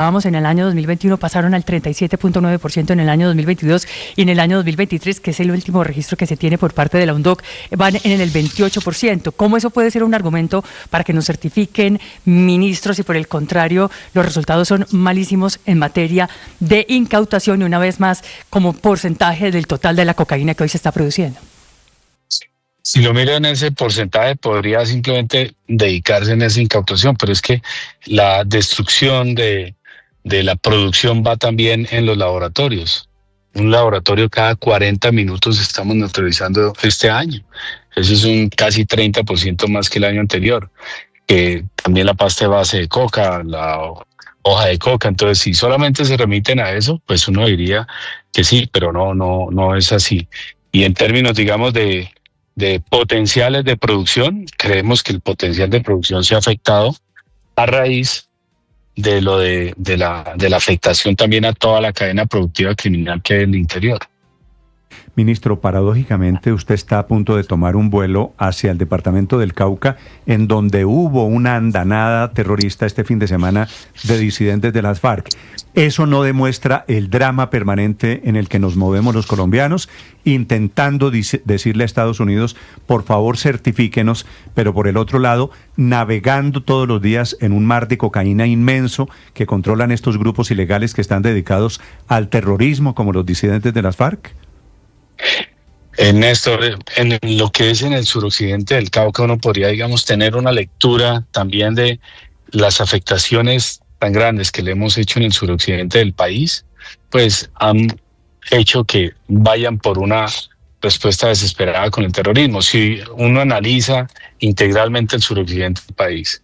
en el año 2021 pasaron al 37.9% en el año 2022 y en el año 2023, que es el último registro que se tiene por parte de la UNDOC, van en el 28%. ¿Cómo eso puede ser un argumento para que nos certifiquen ministros y por el contrario los resultados son malísimos en materia de incautación y una vez más como porcentaje del total de la cocaína que hoy se está produciendo? Si lo miran en ese porcentaje, podría simplemente dedicarse en esa incautación, pero es que la destrucción de la producción va también en los laboratorios. Un laboratorio cada 40 minutos estamos neutralizando este año. Eso es un casi 30% más que el año anterior. También la pasta de base de coca, la hoja de coca. Entonces, si solamente se remiten a eso, pues uno diría que sí, pero no es así. Y en términos, digamos, de potenciales de producción, creemos que el potencial de producción se ha afectado a raíz de la afectación también a toda la cadena productiva criminal que hay en el interior. Ministro, paradójicamente usted está a punto de tomar un vuelo hacia el departamento del Cauca, en donde hubo una andanada terrorista este fin de semana de disidentes de las FARC. ¿Eso no demuestra el drama permanente en el que nos movemos los colombianos, intentando decirle a Estados Unidos, por favor certifíquenos, pero por el otro lado, navegando todos los días en un mar de cocaína inmenso que controlan estos grupos ilegales que están dedicados al terrorismo como los disidentes de las FARC? Néstor, en lo que es en el suroccidente del Cauca, uno podría, digamos, tener una lectura también de las afectaciones tan grandes que le hemos hecho en el suroccidente del país, pues han hecho que vayan por una respuesta desesperada con el terrorismo. Si uno analiza integralmente el suroccidente del país,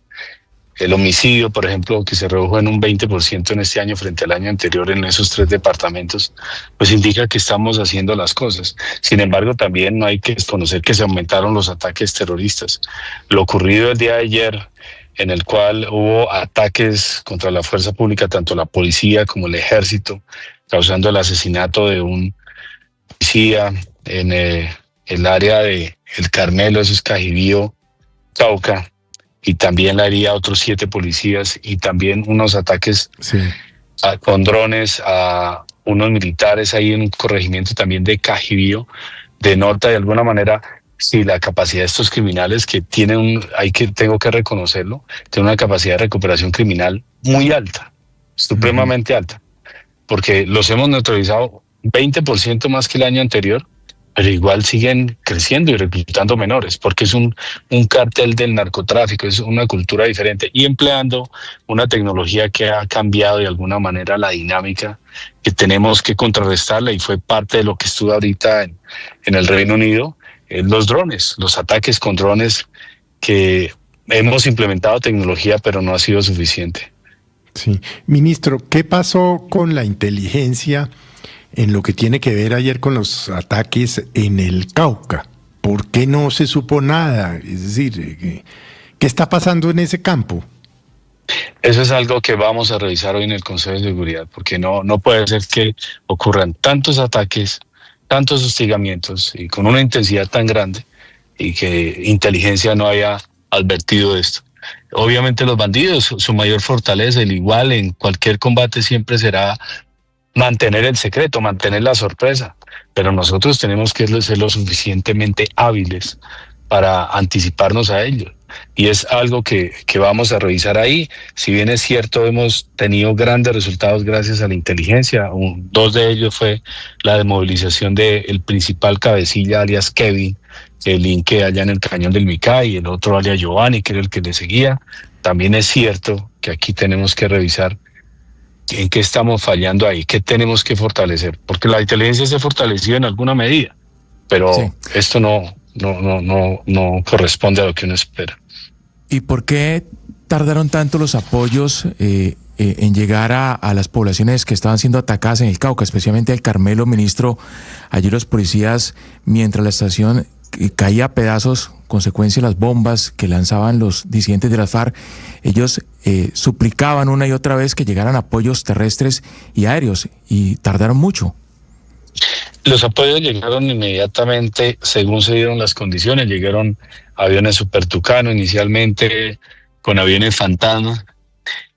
el homicidio, por ejemplo, que se redujo en un 20% en este año frente al año anterior en esos 3 departamentos, pues indica que estamos haciendo las cosas. Sin embargo, también no hay que desconocer que se aumentaron los ataques terroristas. Lo ocurrido el día de ayer, en el cual hubo ataques contra la fuerza pública, tanto la policía como el ejército, causando el asesinato de un policía en el área de El Carmelo, eso es Cajibío, Cauca, y también la herida a otros 7 policías, y también unos ataques con drones a unos militares ahí en un corregimiento también de Cajibío, denota de alguna manera si la capacidad de estos criminales que tienen, tengo que reconocerlo, tienen una capacidad de recuperación criminal muy alta, supremamente alta, porque los hemos neutralizado 20% más que el año anterior, pero igual siguen creciendo y reclutando menores, porque es un cártel del narcotráfico, es una cultura diferente y empleando una tecnología que ha cambiado de alguna manera la dinámica, que tenemos que contrarrestarla, y fue parte de lo que estuvo ahorita en el Reino Unido, los drones, los ataques con drones, que hemos implementado tecnología, pero no ha sido suficiente. Sí. Ministro, ¿qué pasó con la inteligencia en lo que tiene que ver ayer con los ataques en el Cauca? ¿Por qué no se supo nada? Es decir, ¿qué está pasando en ese campo? Eso es algo que vamos a revisar hoy en el Consejo de Seguridad, porque no puede ser que ocurran tantos ataques, tantos hostigamientos y con una intensidad tan grande y que inteligencia no haya advertido de esto. Obviamente los bandidos, su mayor fortaleza, el igual en cualquier combate siempre será mantener el secreto, mantener la sorpresa, pero nosotros tenemos que ser lo suficientemente hábiles para anticiparnos a ello. Y es algo que vamos a revisar ahí. Si bien es cierto, hemos tenido grandes resultados gracias a la inteligencia. 2 de ellos fue la desmovilización del principal cabecilla, alias Kevin, el linke allá en el cañón del Micá, y el otro alias Giovanni, que era el que le seguía. También es cierto que aquí tenemos que revisar en qué estamos fallando ahí, qué tenemos que fortalecer, porque la inteligencia se fortaleció en alguna medida, pero esto no corresponde a lo que uno espera. ¿Y por qué tardaron tanto los apoyos en llegar a las poblaciones que estaban siendo atacadas en el Cauca, especialmente el Carmelo, ministro? Allí los policías, mientras la estación caía a pedazos, consecuencia de las bombas que lanzaban los disidentes de las FARC, ellos suplicaban una y otra vez que llegaran apoyos terrestres y aéreos, y tardaron mucho. Los apoyos llegaron inmediatamente según se dieron las condiciones. Llegaron aviones Super Tucano inicialmente, con aviones Fantasma,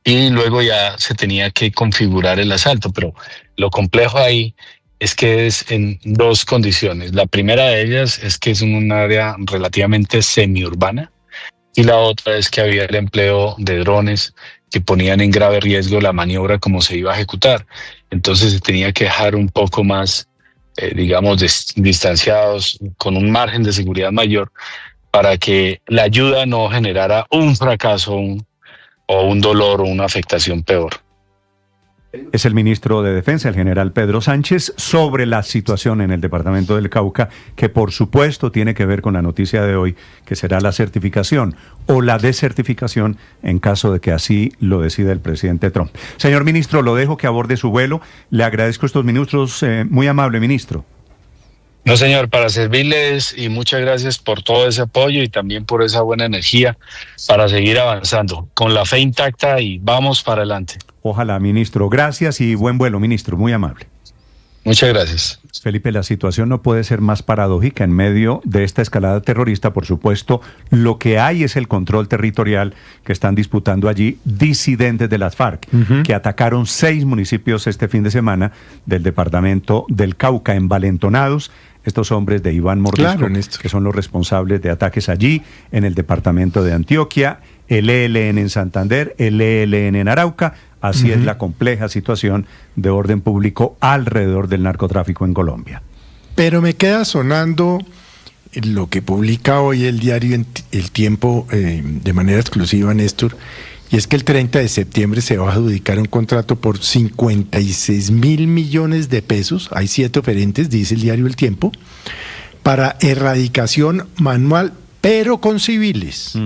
y luego ya se tenía que configurar el asalto. Pero lo complejo ahí es que es en dos condiciones. La primera de ellas es que es en un área relativamente semiurbana, y la otra es que había el empleo de drones que ponían en grave riesgo la maniobra como se iba a ejecutar. Entonces se tenía que dejar un poco más, digamos, distanciados, con un margen de seguridad mayor, para que la ayuda no generara un fracaso o un dolor o una afectación peor. Es el ministro de Defensa, el general Pedro Sánchez, sobre la situación en el departamento del Cauca, que por supuesto tiene que ver con la noticia de hoy, que será la certificación o la desertificación en caso de que así lo decida el presidente Trump. Señor ministro, lo dejo que aborde su vuelo. Le agradezco estos minutos, muy amable ministro. No, señor, para servirles, y muchas gracias por todo ese apoyo y también por esa buena energía para seguir avanzando con la fe intacta, y vamos para adelante. Ojalá, ministro. Gracias y buen vuelo, ministro. Muy amable. Muchas gracias. Felipe, la situación no puede ser más paradójica en medio de esta escalada terrorista. Por supuesto, lo que hay es el control territorial que están disputando allí disidentes de las FARC, que atacaron 6 municipios este fin de semana del departamento del Cauca, envalentonados. Estos hombres de Iván Mordisco, que son los responsables de ataques allí, en el departamento de Antioquia, el ELN en Santander, el ELN en Arauca. Así es la compleja situación de orden público alrededor del narcotráfico en Colombia. Pero me queda sonando lo que publica hoy el diario El Tiempo de manera exclusiva, Néstor, y es que el 30 de septiembre se va a adjudicar un contrato por 56.000 millones de pesos, hay 7 oferentes, dice el diario El Tiempo, para erradicación manual, pero con civiles.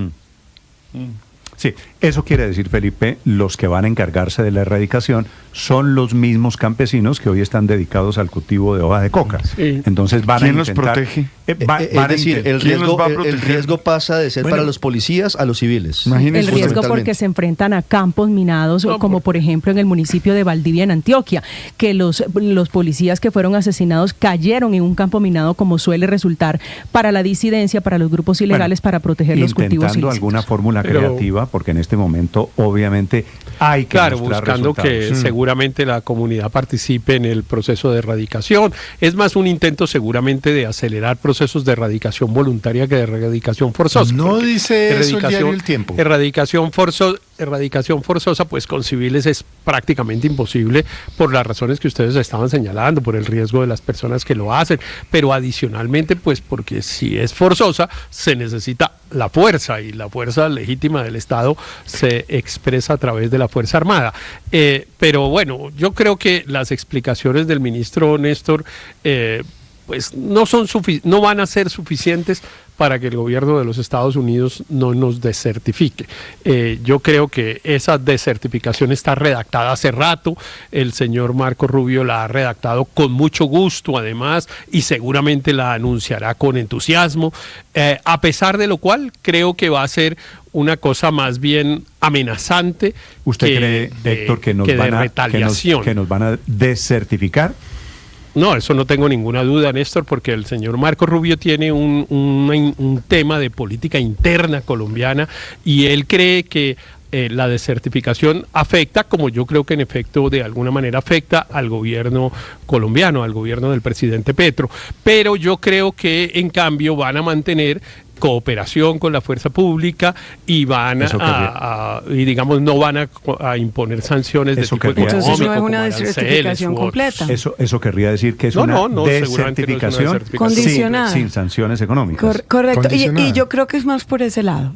Sí, eso quiere decir, Felipe, los que van a encargarse de la erradicación son los mismos campesinos que hoy están dedicados al cultivo de hoja de coca. Sí. Entonces van ¿Quién a intentar... los protege? Es decir, el riesgo pasa de ser para los policías a los civiles. El riesgo porque se enfrentan a campos minados, como por ejemplo en el municipio de Valdivia, en Antioquia, que los policías que fueron asesinados cayeron en un campo minado, como suele resultar para la disidencia, para los grupos ilegales, para proteger los cultivos ilícitos. Intentando alguna fórmula creativa, porque en este momento obviamente hay que mostrar buscando resultados. Que seguramente la comunidad participe en el proceso de erradicación. Es más un intento seguramente de acelerar procesos de erradicación voluntaria que de erradicación forzosa. No dice eso el diario El Tiempo. Erradicación forzosa, pues con civiles es prácticamente imposible por las razones que ustedes estaban señalando, por el riesgo de las personas que lo hacen, pero adicionalmente pues porque si es forzosa se necesita la fuerza, y la fuerza legítima del Estado se expresa a través de la Fuerza Armada. Pero bueno, yo creo que las explicaciones del ministro Néstor pues no van a ser suficientes para que el gobierno de los Estados Unidos no nos desertifique. Yo creo que esa desertificación está redactada hace rato, el señor Marco Rubio la ha redactado con mucho gusto además, y seguramente la anunciará con entusiasmo, a pesar de lo cual creo que va a ser una cosa más bien amenazante. ¿Usted cree, Héctor, que nos van a desertificar? No, eso no tengo ninguna duda, Néstor, porque el señor Marco Rubio tiene un tema de política interna colombiana, y él cree que la desertificación afecta, como yo creo que en efecto de alguna manera afecta al gobierno colombiano, al gobierno del presidente Petro, pero yo creo que en cambio van a mantener cooperación con la fuerza pública y van y digamos no van a imponer sanciones de tipo económico. Entonces no es una desertificación completa. Eso querría decir que es una desertificación condicionada, sin sanciones económicas. Correcto. Y yo creo que es más por ese lado.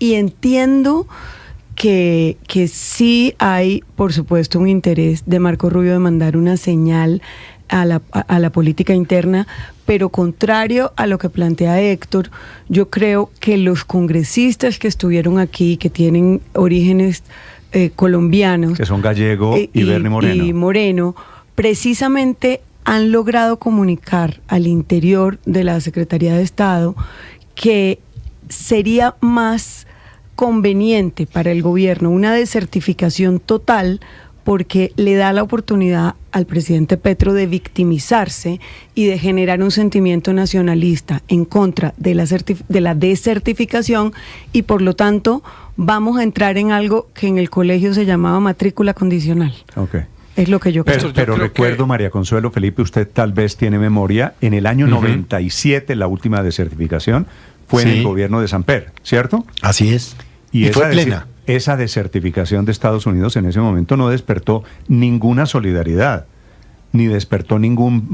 Y entiendo que sí hay, por supuesto, un interés de Marco Rubio de mandar una señal a la política interna, pero contrario a lo que plantea Héctor, yo creo que los congresistas que estuvieron aquí, que tienen orígenes colombianos, que son Gallego y Bernie Moreno, precisamente han logrado comunicar al interior de la Secretaría de Estado que sería más conveniente para el gobierno una desertificación total porque le da la oportunidad al presidente Petro de victimizarse y de generar un sentimiento nacionalista en contra de la desertificación, y por lo tanto vamos a entrar en algo que en el colegio se llamaba matrícula condicional. Okay. Es lo que yo creo. Pero recuerdo, María Consuelo, Felipe, usted tal vez tiene memoria, en el año 97 la última desertificación fue en el gobierno de Samper, ¿cierto? Así es. Y fue plena. Esa desertificación de Estados Unidos en ese momento no despertó ninguna solidaridad, ni despertó ningún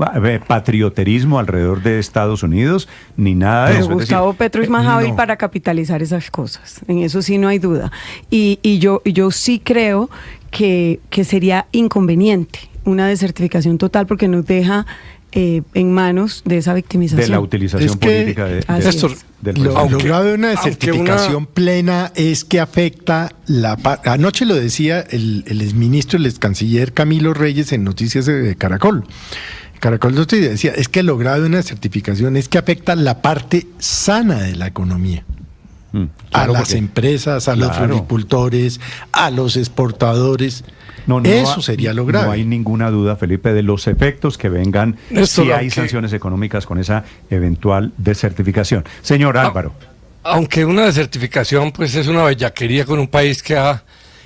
patrioterismo alrededor de Estados Unidos, ni nada de eso. Gustavo Petro es más hábil para capitalizar esas cosas, en eso sí no hay duda. Y yo sí creo que sería inconveniente una desertificación total, porque nos deja en manos de esa victimización. De la utilización política del lo grave de una desertificación plena es que afecta anoche lo decía el exministro, el excanciller Camilo Reyes en Noticias de Caracol. Caracol Noticias decía, es que lo grave de una desertificación es que afecta la parte sana de la economía. Claro, a las empresas, a los floricultores, a los exportadores. Eso sería lo grave. No hay ninguna duda, Felipe, de los efectos que vengan si hay sanciones económicas con esa eventual desertificación. Señor Álvaro. Aunque una desertificación pues es una bellaquería con un país que ha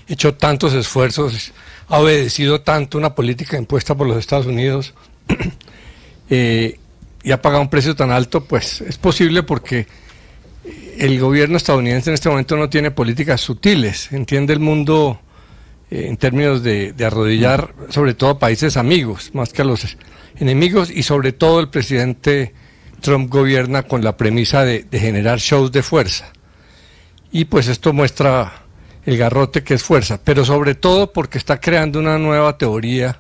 hecho tantos esfuerzos, ha obedecido tanto una política impuesta por los Estados Unidos y ha pagado un precio tan alto, pues es posible porque el gobierno estadounidense en este momento no tiene políticas sutiles, entiende el mundo en términos de arrodillar sobre todo a países amigos, más que a los enemigos, y sobre todo el presidente Trump gobierna con la premisa de generar shows de fuerza. Y pues esto muestra el garrote que es fuerza, pero sobre todo porque está creando una nueva teoría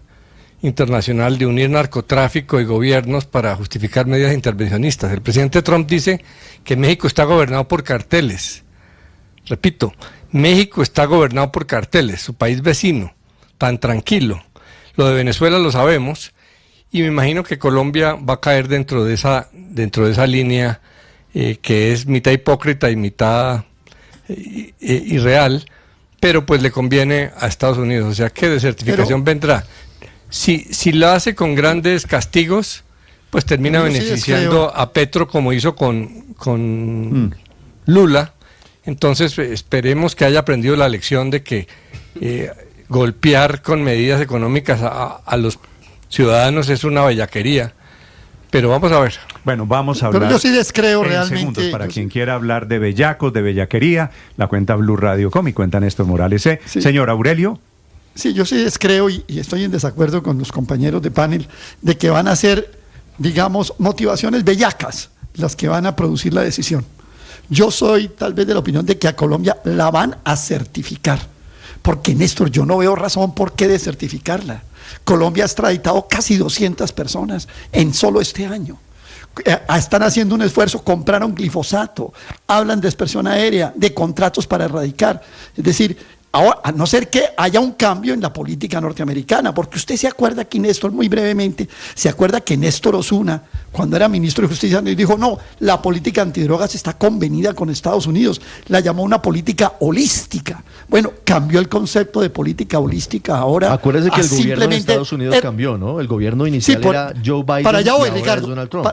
internacional de unir narcotráfico y gobiernos para justificar medidas intervencionistas. El presidente Trump dice que México está gobernado por carteles. Repito, México está gobernado por carteles, su país vecino, tan tranquilo. Lo de Venezuela lo sabemos, y me imagino que Colombia va a caer dentro de esa línea que es mitad hipócrita y mitad irreal, pero pues le conviene a Estados Unidos. O sea, ¿qué desertificación vendrá? Si la hace con grandes castigos, pues termina beneficiando a Petro, como hizo con Lula. Entonces esperemos que haya aprendido la lección de que golpear con medidas económicas a los ciudadanos es una bellaquería. Pero vamos a ver. Bueno, vamos a hablar. Pero yo sí descreo realmente. Segundos, para quien quiera hablar de bellacos, de bellaquería, la cuenta Blue Radio Com y cuenta Néstor Morales. Sí. Señor Aurelio. Sí, yo sí descreo y estoy en desacuerdo con los compañeros de panel de que van a ser, digamos, motivaciones bellacas las que van a producir la decisión. Yo soy tal vez de la opinión de que a Colombia la van a certificar, porque Néstor, yo no veo razón por qué desertificarla. Colombia ha extraditado casi 200 personas en solo este año. Están haciendo un esfuerzo, compraron glifosato, hablan de dispersión aérea, de contratos para erradicar. Es decir, ahora, a no ser que haya un cambio en la política norteamericana, porque usted se acuerda aquí, Néstor, muy brevemente, se acuerda que Néstor Osuna, cuando era ministro de Justicia, dijo, no, la política antidrogas está convenida con Estados Unidos, la llamó una política holística. Bueno, cambió el concepto de política holística ahora. Acuérdese que el gobierno de Estados Unidos cambió, ¿no? El gobierno inicial era Joe Biden. Para allá voy, y ahora Ricardo. es Donald Trump.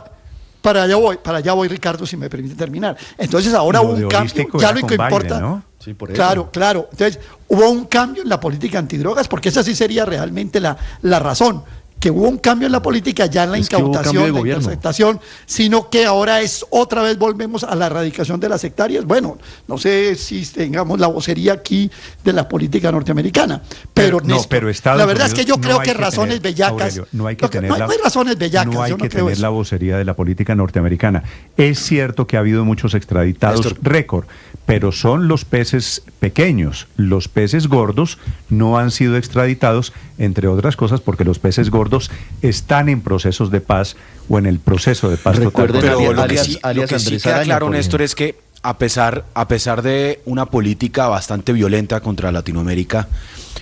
Para allá voy, Ricardo, si me permite terminar. Entonces ahora hubo un cambio, ya lo que importa. Biden, ¿no? Sí, por eso. Claro. Entonces, hubo un cambio en la política antidrogas, porque esa sí sería realmente la razón. Que hubo un cambio en la política, ya en la incautación, la interceptación, sino que ahora es otra vez volvemos a la erradicación de las hectáreas. Bueno, no sé si tengamos la vocería aquí de la política norteamericana, pero Estados la verdad Unidos, es que yo creo que razones razones bellacas, Aurelio, no hay razones bellacas. No hay yo que creo tener eso. la vocería de la política norteamericana. Es cierto que ha habido muchos extraditados récord, pero son los peces pequeños. Los peces gordos no han sido extraditados, entre otras cosas porque los peces gordos están en procesos de paz o en el proceso de paz total. Pero lo que sí queda claro, Néstor, es que a pesar de una política bastante violenta contra Latinoamérica,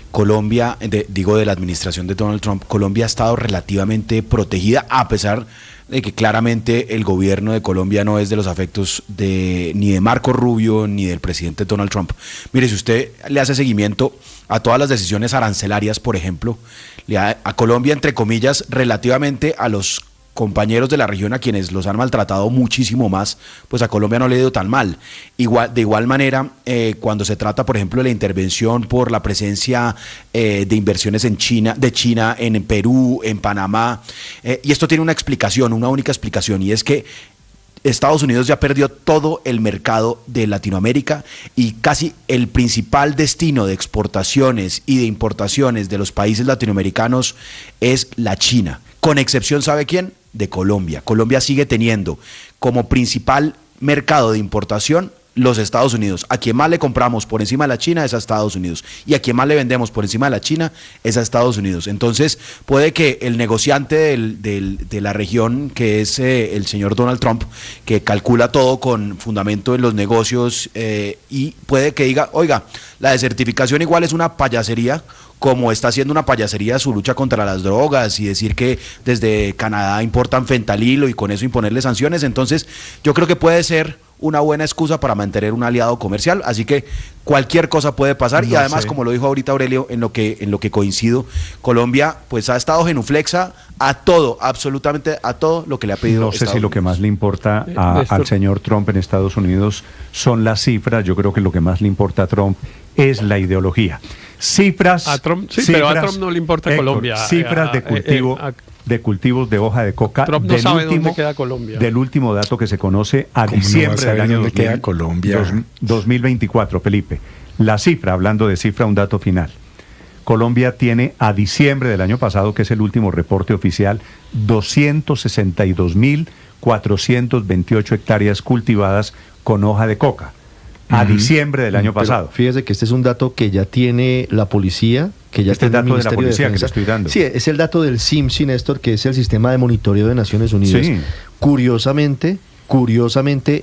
Colombia, de la administración de Donald Trump, Colombia ha estado relativamente protegida a pesar de que claramente el gobierno de Colombia no es de los afectos ni de Marco Rubio ni del presidente Donald Trump. Mire, si usted le hace seguimiento a todas las decisiones arancelarias, por ejemplo, a Colombia, entre comillas, relativamente a los compañeros de la región a quienes los han maltratado muchísimo más, pues a Colombia no le ha ido tan mal. De igual manera, cuando se trata, por ejemplo, de la intervención por la presencia de inversiones de China en Perú, en Panamá, y esto tiene una explicación, una única explicación, y es que Estados Unidos ya perdió todo el mercado de Latinoamérica y casi el principal destino de exportaciones y de importaciones de los países latinoamericanos es la China. Con excepción, ¿sabe quién? De Colombia. Colombia sigue teniendo como principal mercado de importación los Estados Unidos. A quien más le compramos por encima de la China es a Estados Unidos. Y a quien más le vendemos por encima de la China es a Estados Unidos. Entonces, puede que el negociante de la región, que es el señor Donald Trump, que calcula todo con fundamento en los negocios, y puede que diga, oiga, la desertificación igual es una payasería, como está haciendo una payasería su lucha contra las drogas y decir que desde Canadá importan fentanilo y con eso imponerle sanciones. Entonces, yo creo que puede ser una buena excusa para mantener un aliado comercial, así que cualquier cosa puede pasar. Y además, como lo dijo ahorita Aurelio, en lo que coincido, Colombia pues ha estado genuflexa a todo, absolutamente a todo lo que le ha pedido. No sé si lo que más le importa al señor Trump en Estados Unidos son las cifras. Yo creo que lo que más le importa a Trump es la ideología. Cifras. A Trump, sí, cifras, pero a Trump no le importa Héctor, Colombia. Cifras de cultivos de hoja de coca. Trump no sabe dónde queda Colombia. Del último dato que se conoce a diciembre del año 2024, Felipe. La cifra, hablando de cifra, un dato final. Colombia tiene a diciembre del año pasado, que es el último reporte oficial, 262.428 hectáreas cultivadas con hoja de coca. A diciembre del año pasado. Fíjese que este es un dato que ya tiene la policía, que ya este tiene dato el de la Ministerio policía de que le estoy dando. Sí, es el dato del CIMSI, Néstor, que es el Sistema de Monitoreo de Naciones Unidas. Sí. Curiosamente,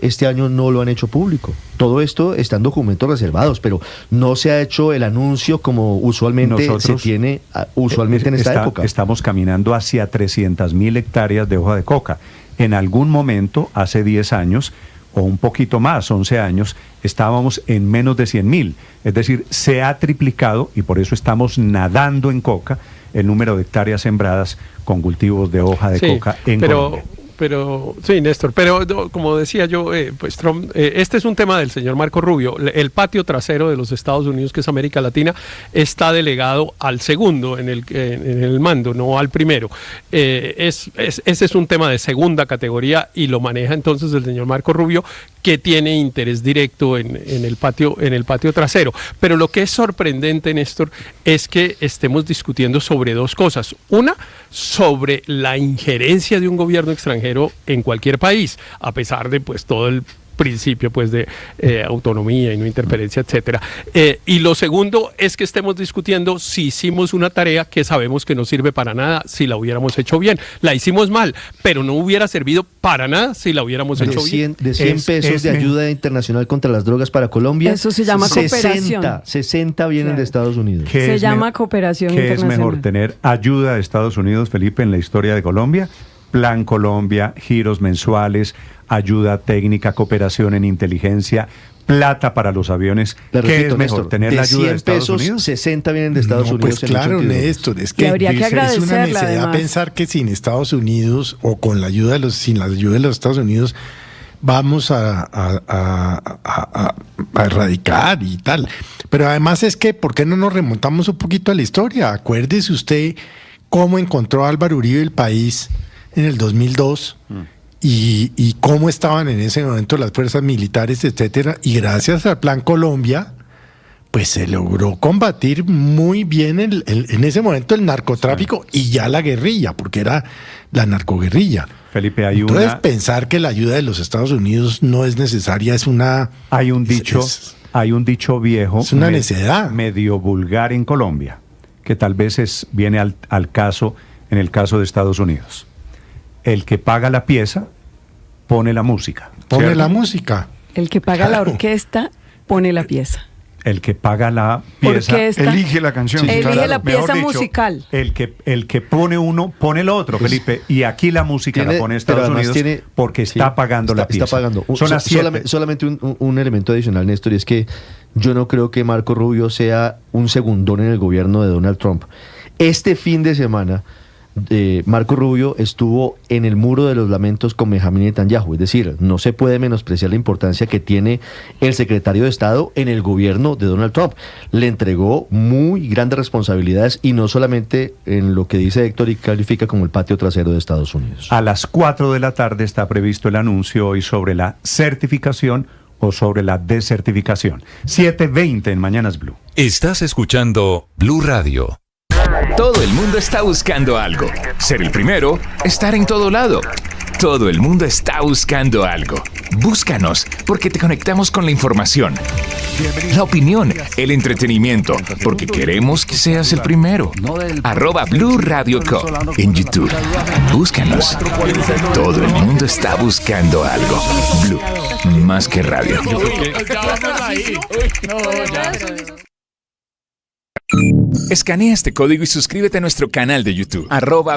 este año no lo han hecho público. Todo esto está en documentos reservados, pero no se ha hecho el anuncio como usualmente se tiene en esta época. Estamos caminando hacia 300.000 hectáreas de hoja de coca. En algún momento, hace 10 años, o un poquito más, 11 años, estábamos en menos de 100.000. Es decir, se ha triplicado y por eso estamos nadando en coca el número de hectáreas sembradas con cultivos de hoja de coca en Colombia. Pero sí, Néstor, pero como decía yo, pues Trump, este es un tema del señor Marco Rubio. El patio trasero de los Estados Unidos, que es América Latina, está delegado al segundo en el mando, no al primero. Ese es un tema de segunda categoría y lo maneja entonces el señor Marco Rubio, que tiene interés directo en el patio trasero. Pero lo que es sorprendente, Néstor, es que estemos discutiendo sobre dos cosas. Una, sobre la injerencia de un gobierno extranjero en cualquier país, a pesar de pues todo el principio pues de autonomía y no interferencia, etcétera. Y lo segundo es que estemos discutiendo si hicimos una tarea que sabemos que no sirve para nada si la hubiéramos hecho bien. La hicimos mal, pero no hubiera servido para nada si la hubiéramos hecho bien. De 100 pesos de ayuda internacional contra las drogas para Colombia, eso se llama cooperación. 60 vienen de Estados Unidos. Se llama cooperación internacional. ¿Qué es mejor, tener ayuda de Estados Unidos, Felipe, en la historia de Colombia? Plan Colombia, giros mensuales, ayuda técnica, cooperación en inteligencia, plata para los aviones. ¿Qué es mejor, Néstor, tener la ayuda de Estados Unidos? 60 vienen de Estados Unidos. Pues claro, Néstor, es que habría que es una necedad además. pensar que sin Estados Unidos o con la ayuda sin la ayuda de los Estados Unidos vamos a erradicar y tal. Pero además es que, ¿por qué no nos remontamos un poquito a la historia? Acuérdese usted cómo encontró Álvaro Uribe el país en el 2002 y cómo estaban en ese momento las fuerzas militares, etcétera, y gracias al Plan Colombia pues se logró combatir muy bien en ese momento el narcotráfico y ya la guerrilla, porque era la narcoguerrilla. Felipe, entonces pensar que la ayuda de los Estados Unidos no es necesaria es una... Hay un dicho viejo, es una necedad, medio vulgar en Colombia, que tal vez viene al caso en el caso de Estados Unidos. El que paga la pieza pone la música. Pone la música. El que paga la orquesta pone la pieza. El que paga la pieza elige la canción. Elige la pieza musical. El que pone uno, pone el otro, pues, Felipe. Y aquí la música la pone Estados Unidos porque está pagando la pieza. Está pagando. Son solamente un elemento adicional, Néstor, y es que yo no creo que Marco Rubio sea un segundón en el gobierno de Donald Trump. Este fin de semana, Marco Rubio estuvo en el muro de los lamentos con Benjamín Netanyahu. Es decir, no se puede menospreciar la importancia que tiene el secretario de Estado en el gobierno de Donald Trump. Le entregó muy grandes responsabilidades y no solamente en lo que dice Héctor y califica como el patio trasero de Estados Unidos. A las 4 de la tarde está previsto el anuncio hoy sobre la certificación o sobre la desertificación. 7:20 en Mañanas Blue. Estás escuchando Blue Radio. Todo el mundo está buscando algo. Ser el primero, estar en todo lado. Todo el mundo está buscando algo. Búscanos, porque te conectamos con la información, la opinión, el entretenimiento, porque queremos que seas el primero. @Blue Radio Co. en YouTube. Búscanos. Todo el mundo está buscando algo. Blue, más que radio. Escanea este código y suscríbete a nuestro canal de YouTube,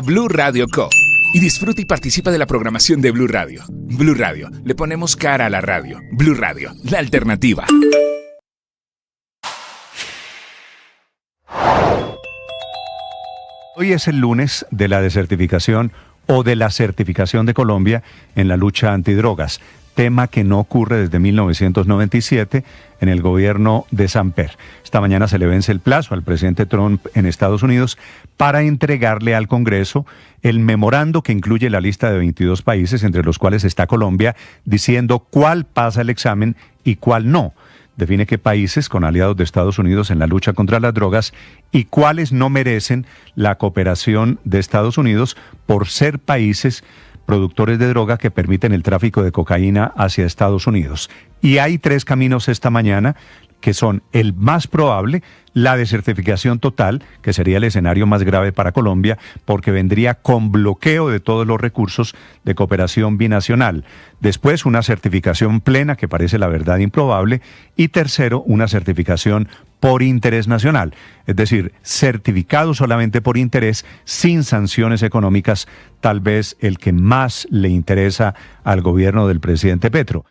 @Blue Radio Co. Y disfruta y participa de la programación de Blue Radio. Blue Radio, le ponemos cara a la radio. Blue Radio, la alternativa. Hoy es el lunes de la desertificación o de la certificación de Colombia en la lucha antidrogas, tema que no ocurre desde 1997 en el gobierno de Samper. Esta mañana se le vence el plazo al presidente Trump en Estados Unidos para entregarle al Congreso el memorando que incluye la lista de 22 países, entre los cuales está Colombia, diciendo cuál pasa el examen y cuál no. Define qué países con aliados de Estados Unidos en la lucha contra las drogas y cuáles no merecen la cooperación de Estados Unidos por ser países productores de droga que permiten el tráfico de cocaína hacia Estados Unidos. Y hay 3 caminos esta mañana que son el más probable, la desertificación total, que sería el escenario más grave para Colombia, porque vendría con bloqueo de todos los recursos de cooperación binacional. Después, una certificación plena, que parece la verdad improbable. Y tercero, una certificación por interés nacional, es decir, certificado solamente por interés, sin sanciones económicas, tal vez el que más le interesa al gobierno del presidente Petro.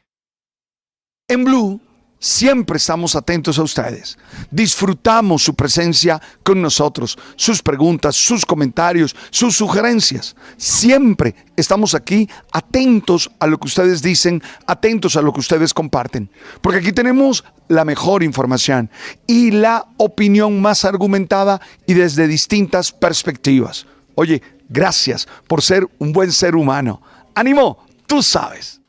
En Blue siempre estamos atentos a ustedes. Disfrutamos su presencia con nosotros, sus preguntas, sus comentarios, sus sugerencias. Siempre estamos aquí atentos a lo que ustedes dicen, atentos a lo que ustedes comparten. Porque aquí tenemos la mejor información y la opinión más argumentada y desde distintas perspectivas. Oye, gracias por ser un buen ser humano. ¡Ánimo! Tú sabes.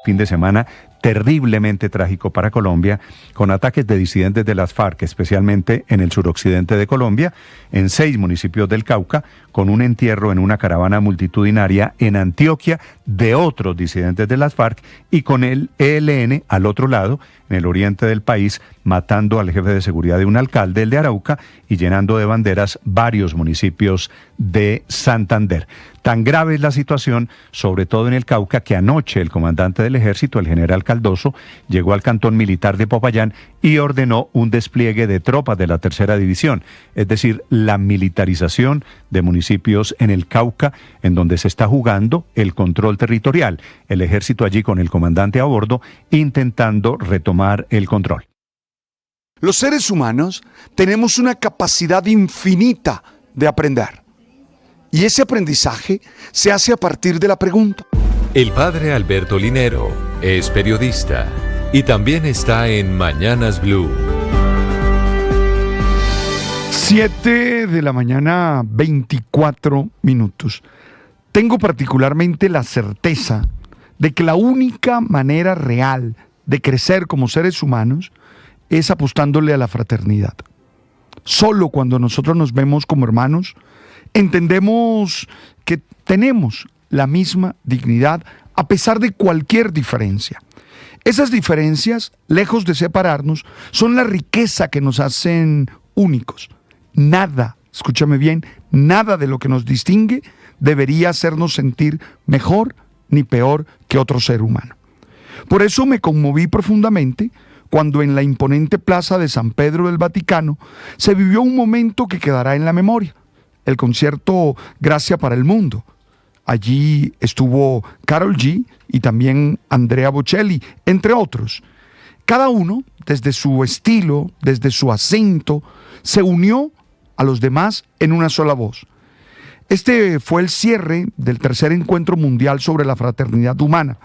Fin de semana terriblemente trágico para Colombia, con ataques de disidentes de las FARC, especialmente en el suroccidente de Colombia, en 6 municipios del Cauca, con un entierro en una caravana multitudinaria en Antioquia de otros disidentes de las FARC, y con el ELN al otro lado, en el oriente del país, matando al jefe de seguridad de un alcalde, el de Arauca, y llenando de banderas varios municipios de Santander. Tan grave es la situación, sobre todo en el Cauca, que anoche el comandante del ejército, el general Caldoso, llegó al cantón militar de Popayán y ordenó un despliegue de tropas de la tercera división, es decir, la militarización de municipios en el Cauca, en donde se está jugando el control territorial. El ejército allí con el comandante a bordo, intentando retomar el control. Los seres humanos tenemos una capacidad infinita de aprender. Y ese aprendizaje se hace a partir de la pregunta. El padre Alberto Linero es periodista y también está en Mañanas Blue. 7 de la mañana, 24 minutos. Tengo particularmente la certeza de que la única manera real de crecer como seres humanos es apostándole a la fraternidad. Solo cuando nosotros nos vemos como hermanos, entendemos que tenemos la misma dignidad a pesar de cualquier diferencia. Esas diferencias, lejos de separarnos, son la riqueza que nos hacen únicos. Nada, escúchame bien, nada de lo que nos distingue debería hacernos sentir mejor ni peor que otro ser humano. Por eso me conmoví profundamente cuando en la imponente plaza de San Pedro del Vaticano se vivió un momento que quedará en la memoria, el concierto Gracia para el Mundo. Allí estuvo Karol G y también Andrea Bocelli, entre otros. Cada uno, desde su estilo, desde su acento, se unió a los demás en una sola voz. Este fue el cierre del tercer encuentro mundial sobre la fraternidad humana.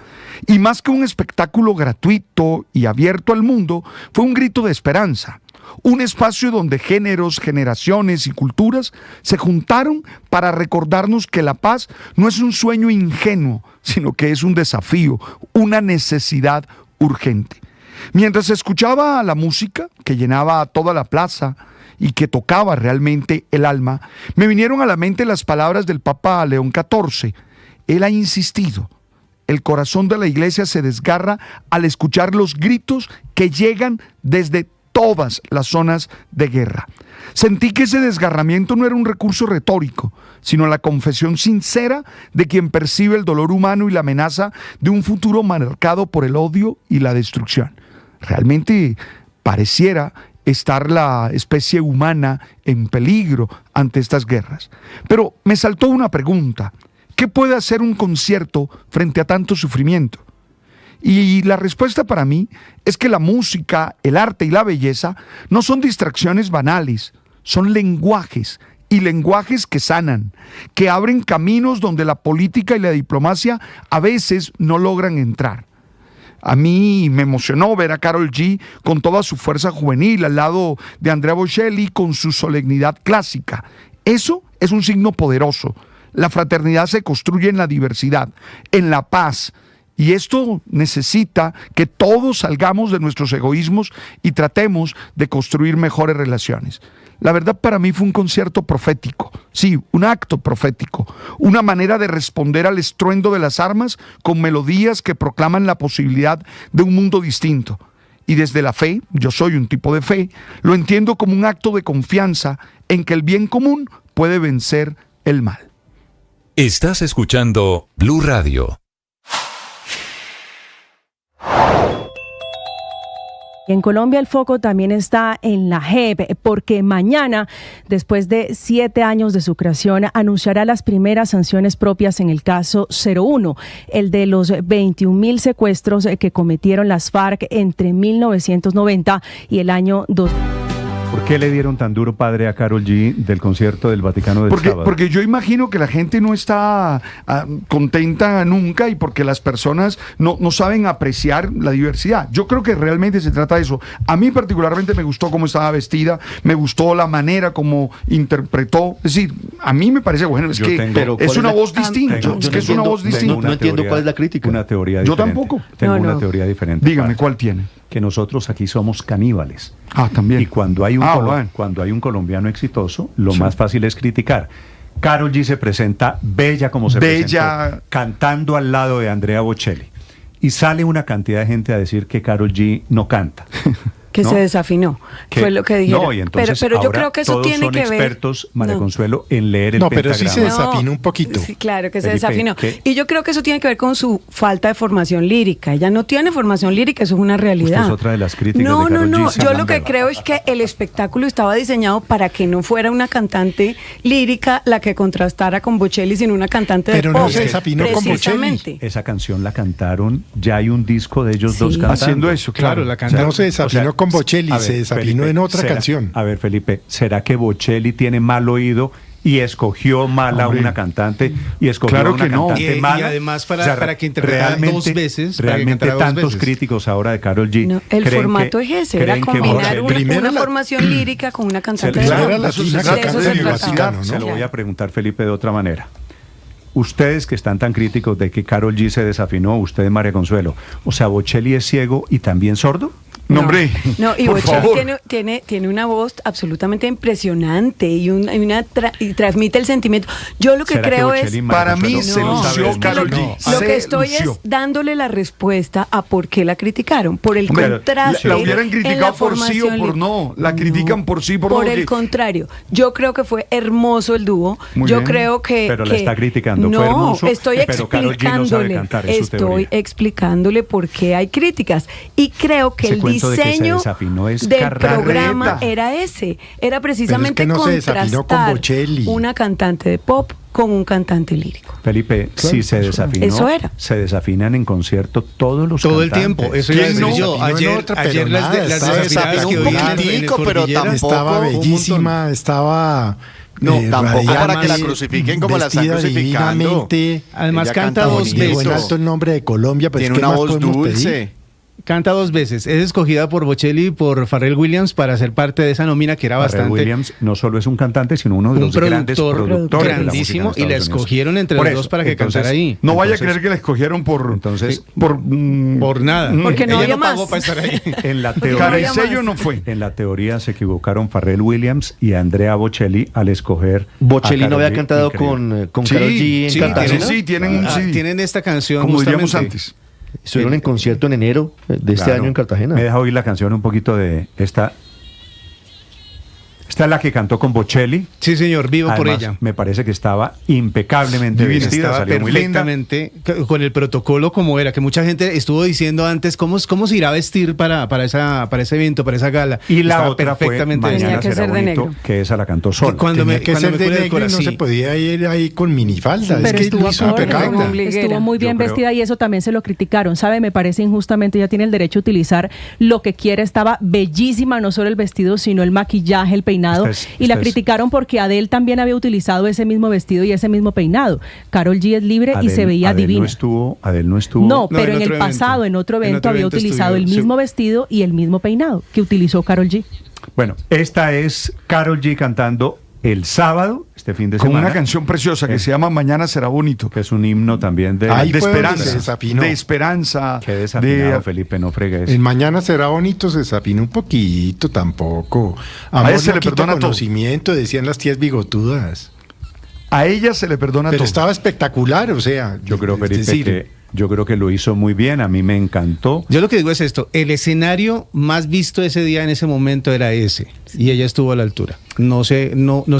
Y más que un espectáculo gratuito y abierto al mundo, fue un grito de esperanza. Un espacio donde géneros, generaciones y culturas se juntaron para recordarnos que la paz no es un sueño ingenuo, sino que es un desafío, una necesidad urgente. Mientras escuchaba la música que llenaba toda la plaza y que tocaba realmente el alma, me vinieron a la mente las palabras del Papa León XIV. Él ha insistido: el corazón de la iglesia se desgarra al escuchar los gritos que llegan desde todas las zonas de guerra. Sentí que ese desgarramiento no era un recurso retórico, sino la confesión sincera de quien percibe el dolor humano y la amenaza de un futuro marcado por el odio y la destrucción. Realmente pareciera estar la especie humana en peligro ante estas guerras. Pero me saltó una pregunta: ¿qué puede hacer un concierto frente a tanto sufrimiento? Y la respuesta para mí es que la música, el arte y la belleza no son distracciones banales, son lenguajes, y lenguajes que sanan, que abren caminos donde la política y la diplomacia a veces no logran entrar. A mí me emocionó ver a Karol G con toda su fuerza juvenil al lado de Andrea Bocelli con su solemnidad clásica. Eso es un signo poderoso. La fraternidad se construye en la diversidad, en la paz. Y esto necesita que todos salgamos de nuestros egoísmos y tratemos de construir mejores relaciones. La verdad, para mí fue un concierto profético, sí, un acto profético, una manera de responder al estruendo de las armas con melodías que proclaman la posibilidad de un mundo distinto. Y desde la fe, yo soy un tipo de fe, lo entiendo como un acto de confianza en que el bien común puede vencer el mal. Estás escuchando Blue Radio. En Colombia el foco también está en la JEP, porque mañana, después de 7 años de su creación, anunciará las primeras sanciones propias en el caso 01, el de los 21.000 secuestros que cometieron las FARC entre 1990 y el año 2000. ¿Por qué le dieron tan duro, padre, a Karol G del concierto del Vaticano del sábado? Porque yo imagino que la gente no está contenta nunca y porque las personas no saben apreciar la diversidad. Yo creo que realmente se trata de eso. A mí particularmente me gustó cómo estaba vestida, me gustó la manera como interpretó. Es decir, a mí me parece bueno, es que es una voz distinta. Es una voz distinta. No entiendo cuál es la crítica. Una teoría diferente. Yo tampoco. Tengo una teoría diferente. Dígame, ¿cuál tiene? Que nosotros aquí somos caníbales. También. Y cuando hay un colombiano exitoso, lo más fácil es criticar. Karol G se presenta bella como se presentó, cantando al lado de Andrea Bocelli. Y sale una cantidad de gente a decir que Karol G no canta. Que se desafinó, fue lo que dijeron. No, y entonces pero yo creo que eso tiene que ver. Todos son expertos, María Consuelo, en leer el pentagrama. No, pero sí se desafinó un poquito. Sí, claro que se desafinó. Y yo creo que eso tiene que ver con su falta de formación lírica. Ella no tiene formación lírica, eso es una realidad. Usted es otra de las críticas de Karol G. No, yo lo que creo es que el espectáculo estaba diseñado para que no fuera una cantante lírica la que contrastara con Bocelli, sino una cantante de pop. Pero no se desafinó con Bocelli. Esa canción la cantaron, ya hay un disco de ellos dos cantando. Haciendo eso, claro. La cantaron. No se desafinó con Bocelli, se desafinó Felipe, en otra canción. A ver, Felipe, ¿será que Bocelli tiene mal oído y escogió mal a una cantante y escogió a una cantante mala? Y además para que interpretara dos veces. Realmente tantos críticos ahora de Karol G. No, el formato es ese, era combinar una formación lírica con una cantante de pop. Se lo voy a preguntar, Felipe, de otra manera. Ustedes que están tan críticos de que Karol G se desafinó, usted, María Consuelo, o sea, ¿Bocelli es ciego y también sordo? No, hombre. No, y Bocelli tiene una voz absolutamente impresionante y transmite el sentimiento. Yo lo que creo es. Para mí se lució Karol G. Lo que estoy es dándole la respuesta a por qué la criticaron. Por el contraste. La hubieran criticado por sí o por no. La critican por sí o por no. Por el contrario. Yo creo que fue hermoso el dúo. Yo creo que. Pero la está criticando cuando fue hermoso. Estoy pero Karol G no sabe cantar, es su teoría. explicándole por qué hay críticas. Y creo que el diseño del programa era ese. Era precisamente contrastar una cantante de pop con un cantante lírico. Felipe, si se desafinó, eso era. Se desafinan en concierto todos los todo cantantes. el tiempo. Eso iba a decir yo. Ayer las desafinadas que oían en el Cordillera, estaba bellísima, estaba... No, tampoco para que la crucifiquen como la están crucificando. Además canta 2 veces. En alto el nombre de Colombia, pues tiene una voz dulce. Canta 2 veces. Es escogida por Bocelli y por Pharrell Williams para ser parte de esa nómina que era Pharrell bastante... Williams no solo es un cantante, sino uno de los grandes productores grandísimo, y la escogieron entre los dos para que cantara ahí. No vaya a creer que la escogieron por nada. Porque no había pagó para estar ahí. En la teoría no fue. En la teoría se equivocaron Pharrell Williams y Andrea Bocelli al escoger. Bocelli no había cantado con Karol G en Cartagena. Sí, tienen esta canción como justamente. diríamos antes. Estuvieron en concierto en enero de este año en Cartagena. Me deja oír la canción un poquito de esta. Esta es la que cantó con Bocelli. Sí, señor, vivo Además, por ella. Me parece que estaba impecablemente vestida, estaba salió perfectamente con el protocolo como era, que mucha gente estuvo diciendo antes cómo se irá a vestir para ese evento, para esa gala. Y la estaba otra perfectamente fue Mañana será bonito, que esa la cantó sola. Tenía que ser de negro, no se podía ir ahí con minifalda. Pero es que lo hizo impecable. Estuvo muy bien vestida y eso también se lo criticaron. ¿Sabe? Me parece injustamente, ella tiene el derecho a utilizar lo que quiera. Estaba bellísima, no solo el vestido, sino el maquillaje, el peinado. Y la criticaron porque Adele también había utilizado ese mismo vestido y ese mismo peinado. Karol G es libre y se veía divina. Adele no estuvo. No, pero en el pasado, en otro evento, había utilizado el mismo vestido y el mismo peinado que utilizó Karol G. Bueno, esta es Karol G cantando el sábado, este fin de semana. Con una canción preciosa que se llama Mañana será bonito. Que es un himno también de esperanza. De esperanza. Qué desafinado, Felipe, no fregues. El Mañana será bonito se desafinó un poquito, tampoco. A ella se le perdona conocimiento, decían las tías bigotudas. A ella se le perdona todo. Pero estaba espectacular, o sea. Yo creo, Felipe, yo creo que lo hizo muy bien, a mí me encantó. Yo lo que digo es esto, el escenario más visto ese día, en ese momento, era ese, y ella estuvo a la altura. No se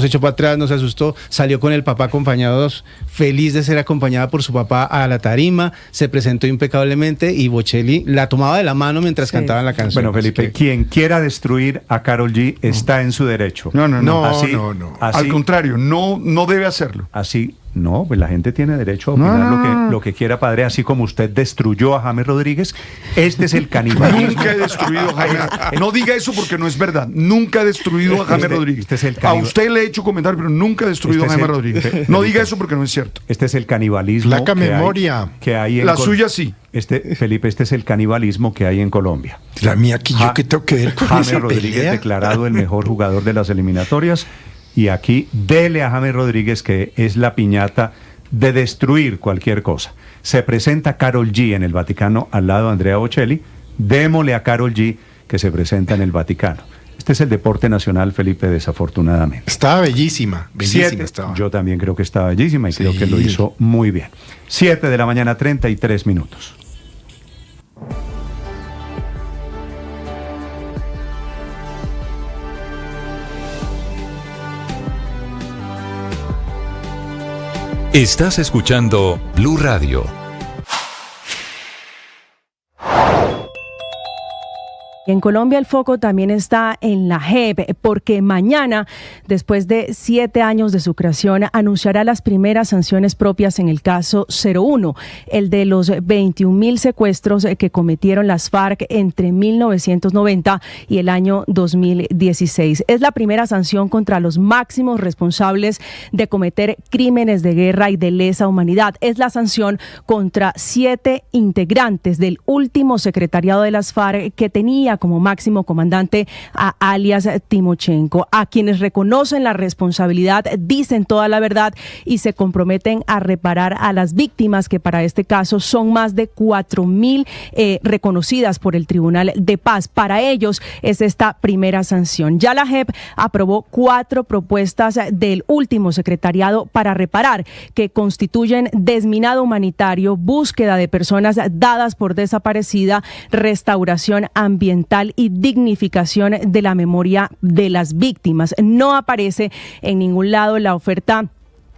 echó para atrás, no se asustó, salió con el papá acompañados, feliz de ser acompañada por su papá a la tarima, se presentó impecablemente y Bocelli la tomaba de la mano mientras cantaban la canción. Bueno, Felipe, quien quiera destruir a Karol G está en su derecho. No. Así, al contrario, no debe hacerlo. Así. No, pues la gente tiene derecho a opinar lo que quiera, padre, así como usted destruyó a James Rodríguez. Este es el canibalismo. Nunca he destruido a James. No diga eso porque no es verdad. Nunca he destruido a James Rodríguez. A usted le he hecho comentarios, pero nunca he destruido a James Rodríguez. No diga eso porque no es cierto. Este es el canibalismo que hay en la suya sí. Felipe, este es el canibalismo que hay en Colombia. La mía, aquí yo que tengo que ver con James Rodríguez declarado el mejor jugador de las eliminatorias. Y aquí dele a James Rodríguez, que es la piñata de destruir cualquier cosa. Se presenta Karol G en el Vaticano al lado de Andrea Bocelli. Démosle a Karol G, que se presenta en el Vaticano. Este es el deporte nacional, Felipe, desafortunadamente. Estaba bellísima. Estaba. Yo también creo que estaba bellísima y creo que lo hizo muy bien. 7 de la mañana, 33 minutos. Estás escuchando Blue Radio. En Colombia el foco también está en la JEP, porque mañana, después de 7 años de su creación, anunciará las primeras sanciones propias en el caso 01, el de los 21.000 secuestros que cometieron las FARC entre 1990 y el año 2016. Es la primera sanción contra los máximos responsables de cometer crímenes de guerra y de lesa humanidad. Es la sanción contra 7 integrantes del último secretariado de las FARC que tenía como máximo comandante a alias Timochenko, a quienes reconocen la responsabilidad, dicen toda la verdad y se comprometen a reparar a las víctimas, que para este caso son más de 4.000 reconocidas por el Tribunal de Paz. Para ellos es esta primera sanción. Ya la JEP aprobó 4 propuestas del último secretariado para reparar, que constituyen desminado humanitario, búsqueda de personas dadas por desaparecida, restauración ambiental y dignificación de la memoria de las víctimas. No aparece en ningún lado la oferta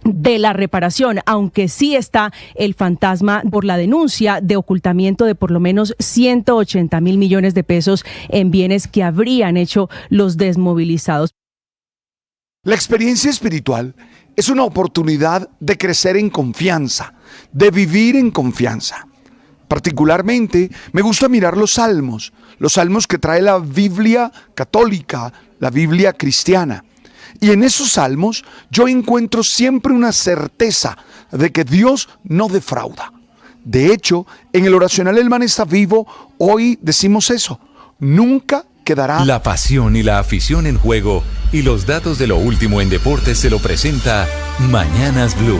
de la reparación, aunque sí está el fantasma por la denuncia de ocultamiento de por lo menos 180.000 millones de pesos en bienes que habrían hecho los desmovilizados. La experiencia espiritual es una oportunidad de crecer en confianza, de vivir en confianza. Particularmente me gusta mirar los salmos que trae la Biblia católica, la Biblia cristiana. Y en esos salmos yo encuentro siempre una certeza de que Dios no defrauda. De hecho, en el oracional El Man está vivo, hoy decimos eso: nunca quedará. La pasión y la afición en juego y los datos de lo último en deportes se lo presenta Mañanas Blue.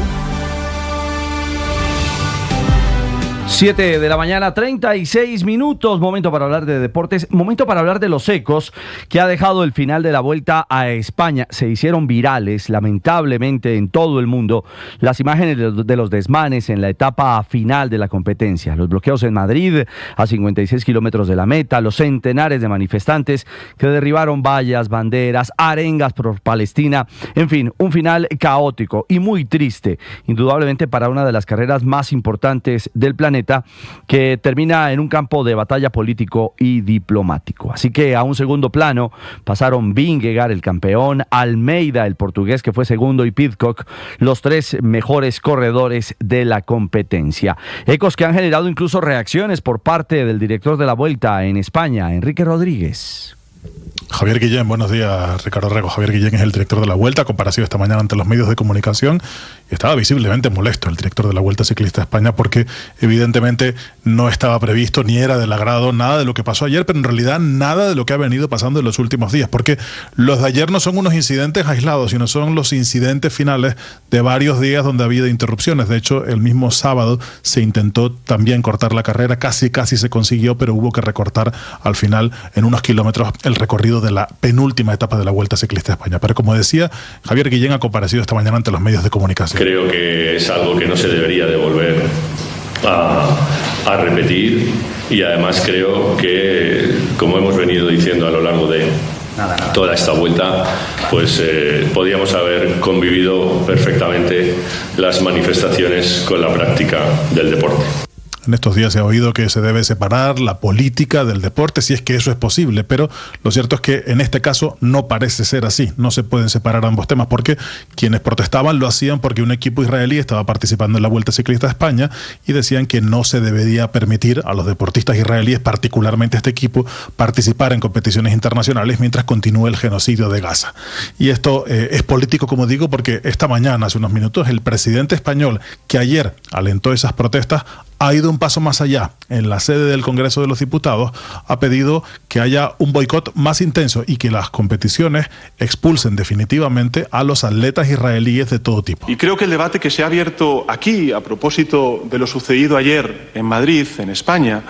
7 de la mañana, 36 minutos, momento para hablar de deportes, momento para hablar de los ecos que ha dejado el final de la Vuelta a España. Se hicieron virales, lamentablemente, en todo el mundo, las imágenes de los desmanes en la etapa final de la competencia. Los bloqueos en Madrid, a 56 kilómetros de la meta, los centenares de manifestantes que derribaron vallas, banderas, arengas por Palestina, en fin, un final caótico y muy triste, indudablemente para una de las carreras más importantes del planeta, que termina en un campo de batalla político y diplomático. Así que a un segundo plano pasaron Vingegaard, el campeón, Almeida, el portugués que fue segundo, y Pidcock, los tres mejores corredores de la competencia. Ecos que han generado incluso reacciones por parte del director de la Vuelta en España, Enrique Rodríguez. Javier Guillén, buenos días, Ricardo Rego. Javier Guillén es el director de la Vuelta, comparecido esta mañana ante los medios de comunicación, y estaba visiblemente molesto el director de la Vuelta Ciclista a España porque evidentemente no estaba previsto ni era del agrado nada de lo que pasó ayer, pero en realidad nada de lo que ha venido pasando en los últimos días, porque los de ayer no son unos incidentes aislados, sino son los incidentes finales de varios días donde ha habido interrupciones. De hecho, el mismo sábado se intentó también cortar la carrera, casi se consiguió, pero hubo que recortar al final en unos kilómetros el recorrido de la penúltima etapa de la Vuelta Ciclista a España. Pero como decía, Javier Guillén ha comparecido esta mañana ante los medios de comunicación. Creo que es algo que no se debería de volver a repetir, y además creo que, como hemos venido diciendo a lo largo de toda esta vuelta, pues podíamos haber convivido perfectamente las manifestaciones con la práctica del deporte. En estos días se ha oído que se debe separar la política del deporte, si es que eso es posible, pero lo cierto es que en este caso no parece ser así. No se pueden separar ambos temas, porque quienes protestaban lo hacían porque un equipo israelí estaba participando en la Vuelta Ciclista a España y decían que no se debería permitir a los deportistas israelíes, particularmente este equipo, participar en competiciones internacionales mientras continúe el genocidio de Gaza. Y esto es político, como digo, porque esta mañana, hace unos minutos, el presidente español, que ayer alentó esas protestas, ha ido un paso más allá. En la sede del Congreso de los Diputados ha pedido que haya un boicot más intenso y que las competiciones expulsen definitivamente a los atletas israelíes de todo tipo. Y creo que el debate que se ha abierto aquí a propósito de lo sucedido ayer en Madrid, en España,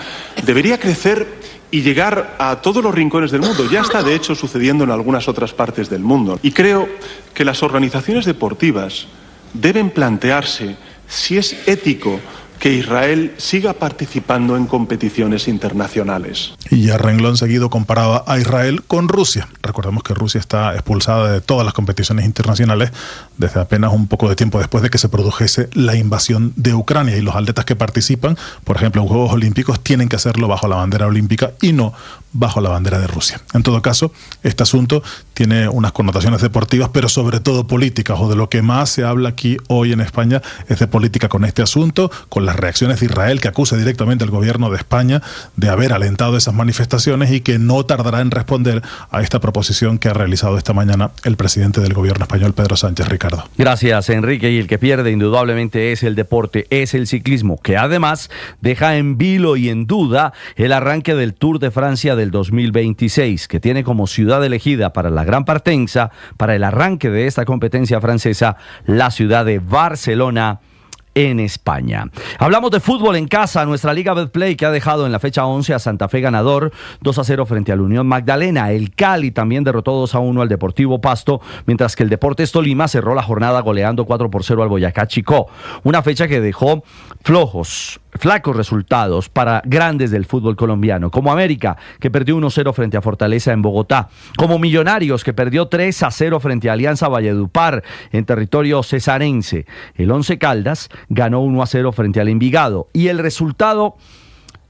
debería crecer y llegar a todos los rincones del mundo. Ya está, de hecho, sucediendo en algunas otras partes del mundo. Y creo que las organizaciones deportivas deben plantearse si es ético que Israel siga participando en competiciones internacionales. Y a renglón seguido comparaba a Israel con Rusia. Recordemos que Rusia está expulsada de todas las competiciones internacionales desde apenas un poco de tiempo después de que se produjese la invasión de Ucrania, y los atletas que participan, por ejemplo, en Juegos Olímpicos, tienen que hacerlo bajo la bandera olímpica y no bajo la bandera de Rusia. En todo caso, este asunto tiene unas connotaciones deportivas, pero sobre todo políticas, o de lo que más se habla aquí hoy en España es de política con este asunto, con las reacciones de Israel, que acusa directamente al gobierno de España de haber alentado esas manifestaciones y que no tardará en responder a esta proposición que ha realizado esta mañana el presidente del gobierno español, Pedro Sánchez. Ricardo. Gracias, Enrique. Y el que pierde indudablemente es el deporte, es el ciclismo, que además deja en vilo y en duda el arranque del Tour de Francia del 2026, que tiene como ciudad elegida para la gran partenza, para el arranque de esta competencia francesa, la ciudad de Barcelona, en España. Hablamos de fútbol en casa. Nuestra Liga Betplay, que ha dejado en la fecha 11 a Santa Fe ganador 2-0 frente al Unión Magdalena. El Cali también derrotó 2-1 al Deportivo Pasto, mientras que el Deportes Tolima cerró la jornada goleando 4-0 al Boyacá Chicó. Una fecha que dejó flojos flacos resultados para grandes del fútbol colombiano, como América, que perdió 1-0 frente a Fortaleza en Bogotá, como Millonarios, que perdió 3-0 frente a Alianza Valledupar en territorio cesarense. El Once Caldas ganó 1-0 frente al Envigado, y el resultado,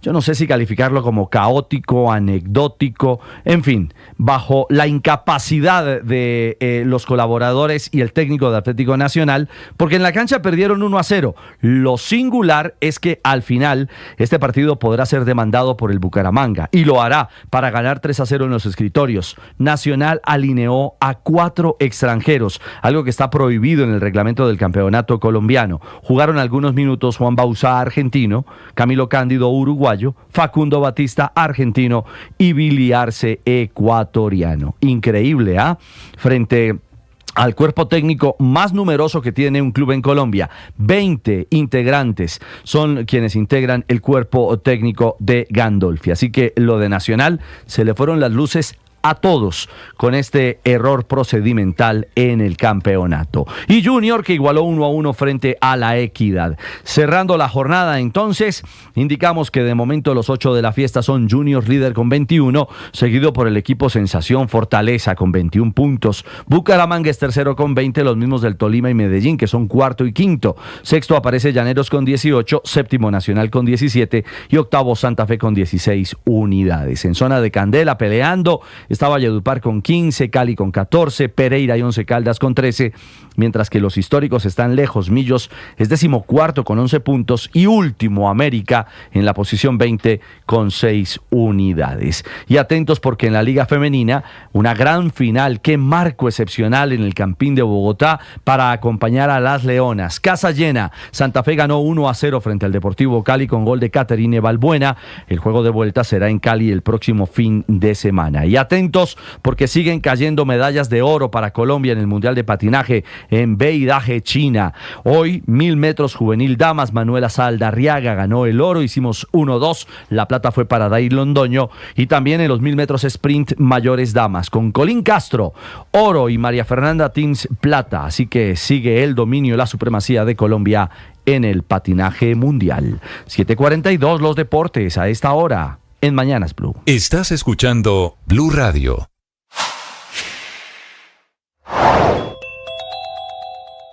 yo no sé si calificarlo como caótico, anecdótico, en fin, bajo la incapacidad de los colaboradores y el técnico de Atlético Nacional, porque en la cancha perdieron 1-0. Lo singular es que al final este partido podrá ser demandado por el Bucaramanga, y lo hará para ganar 3-0 en los escritorios. Nacional alineó a 4 extranjeros, algo que está prohibido en el reglamento del campeonato colombiano. Jugaron algunos minutos Juan Bauzá, argentino, Camilo Cándido, uruguayo, Facundo Batista, argentino, y Billy Arce, ecuatoriano. Increíble, ¿ah? Frente al cuerpo técnico más numeroso que tiene un club en Colombia. 20 integrantes son quienes integran el cuerpo técnico de Gandolfi. Así que lo de Nacional, se le fueron las luces a todos con este error procedimental en el campeonato. Y Junior, que igualó 1-1 frente a La Equidad. Cerrando la jornada, entonces, indicamos que de momento los 8 de la fiesta son Junior líder con 21, seguido por el equipo Sensación Fortaleza con 21 puntos. Bucaramanga es tercero con 20, los mismos del Tolima y Medellín, que son cuarto y quinto. Sexto aparece Llaneros con 18, séptimo Nacional con 17 y octavo Santa Fe con 16 unidades. En zona de candela, peleando, está Valledupar con 15, Cali con 14, Pereira y Once Caldas con 13, mientras que los históricos están lejos. Millos es 14º con 11 puntos y último América en la posición 20 con 6 unidades. Y atentos porque en la Liga Femenina, una gran final, qué marco excepcional en el Campín de Bogotá para acompañar a las Leonas. Casa llena, Santa Fe ganó 1-0 frente al Deportivo Cali con gol de Caterine Balbuena. El juego de vuelta será en Cali el próximo fin de semana. Y atentos porque siguen cayendo medallas de oro para Colombia en el Mundial de Patinaje en Beidaje, China. Hoy, 1000 metros juvenil damas, Manuela Saldarriaga ganó el oro, hicimos 1-2, la plata fue para Day Londoño, y también en los 1000 metros sprint mayores damas, con Colín Castro, oro, y María Fernanda Tins, plata. Así que sigue el dominio, la supremacía de Colombia en el patinaje mundial. 7:42 los deportes a esta hora en Mañanas Blue. Estás escuchando Blue Radio.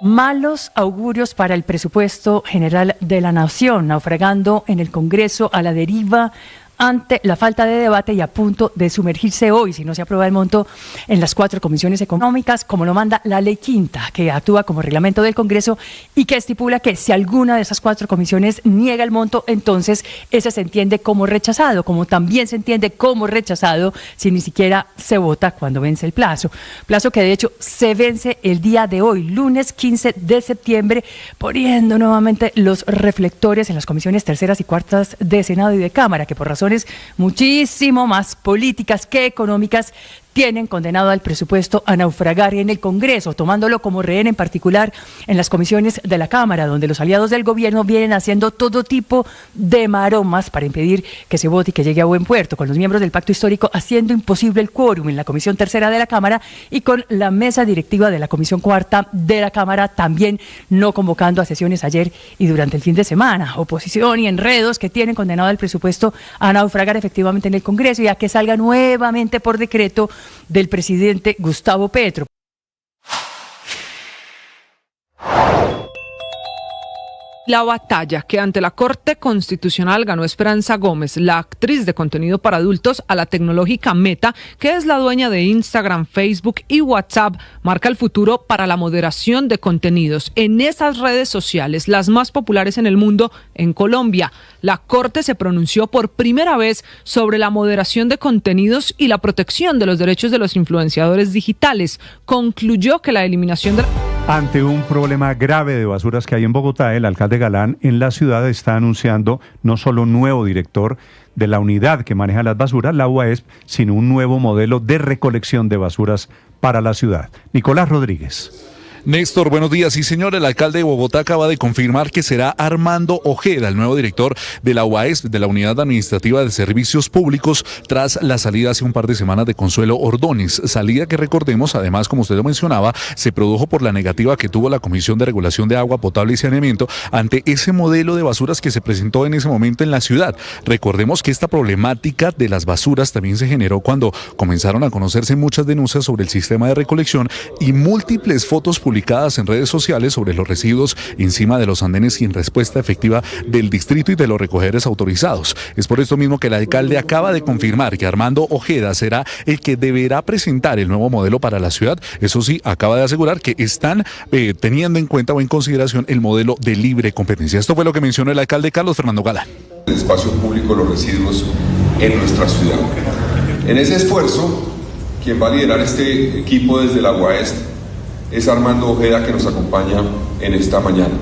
Malos augurios para el presupuesto general de la Nación, naufragando en el Congreso, a la deriva ante la falta de debate y a punto de sumergirse hoy, si no se aprueba el monto, en las 4 comisiones económicas, como lo manda la Ley Quinta, que actúa como reglamento del Congreso y que estipula que si alguna de esas 4 comisiones niega el monto, entonces ese se entiende como rechazado, como también se entiende como rechazado si ni siquiera se vota cuando vence el plazo. Plazo que de hecho se vence el día de hoy, lunes 15 de septiembre, poniendo nuevamente los reflectores en las comisiones terceras y cuartas de Senado y de Cámara, que por razones muchísimo más políticas que económicas tienen condenado al presupuesto a naufragar en el Congreso, tomándolo como rehén en particular en las comisiones de la Cámara, donde los aliados del gobierno vienen haciendo todo tipo de maromas para impedir que se vote y que llegue a buen puerto, con los miembros del Pacto Histórico haciendo imposible el quórum en la Comisión Tercera de la Cámara y con la mesa directiva de la Comisión Cuarta de la Cámara también no convocando a sesiones ayer y durante el fin de semana. Oposición y enredos que tienen condenado al presupuesto a naufragar efectivamente en el Congreso y a que salga nuevamente por decreto del presidente Gustavo Petro. La batalla que ante la Corte Constitucional ganó Esperanza Gómez, la actriz de contenido para adultos, a la tecnológica Meta, que es la dueña de Instagram, Facebook y WhatsApp, marca el futuro para la moderación de contenidos en esas redes sociales, las más populares en el mundo, en Colombia. La Corte se pronunció por primera vez sobre la moderación de contenidos y la protección de los derechos de los influenciadores digitales. Concluyó que la eliminación de Ante un problema grave de basuras que hay en Bogotá, el alcalde Galán en la ciudad está anunciando no solo un nuevo director de la unidad que maneja las basuras, la UAESP, sino un nuevo modelo de recolección de basuras para la ciudad. Nicolás Rodríguez. Néstor, buenos días. Sí, señor, el alcalde de Bogotá acaba de confirmar que será Armando Ojeda, el nuevo director de la UAES, de la Unidad Administrativa de Servicios Públicos, tras la salida hace un par de semanas de Consuelo Ordóñez. Salida que, recordemos, además, como usted lo mencionaba, se produjo por la negativa que tuvo la Comisión de Regulación de Agua Potable y Saneamiento ante ese modelo de basuras que se presentó en ese momento en la ciudad. Recordemos que esta problemática de las basuras también se generó cuando comenzaron a conocerse muchas denuncias sobre el sistema de recolección y múltiples fotos publicadas en redes sociales sobre los residuos encima de los andenes sin respuesta efectiva del distrito y de los recogedores autorizados. Es por esto mismo que el alcalde acaba de confirmar que Armando Ojeda será el que deberá presentar el nuevo modelo para la ciudad. Eso sí, acaba de asegurar que están teniendo en cuenta o en consideración el modelo de libre competencia. Esto fue lo que mencionó el alcalde Carlos Fernando Galán. El espacio público, los residuos en nuestra ciudad. En ese esfuerzo, quien va a liderar este equipo desde la UAES es Armando Ojeda, que nos acompaña en esta mañana.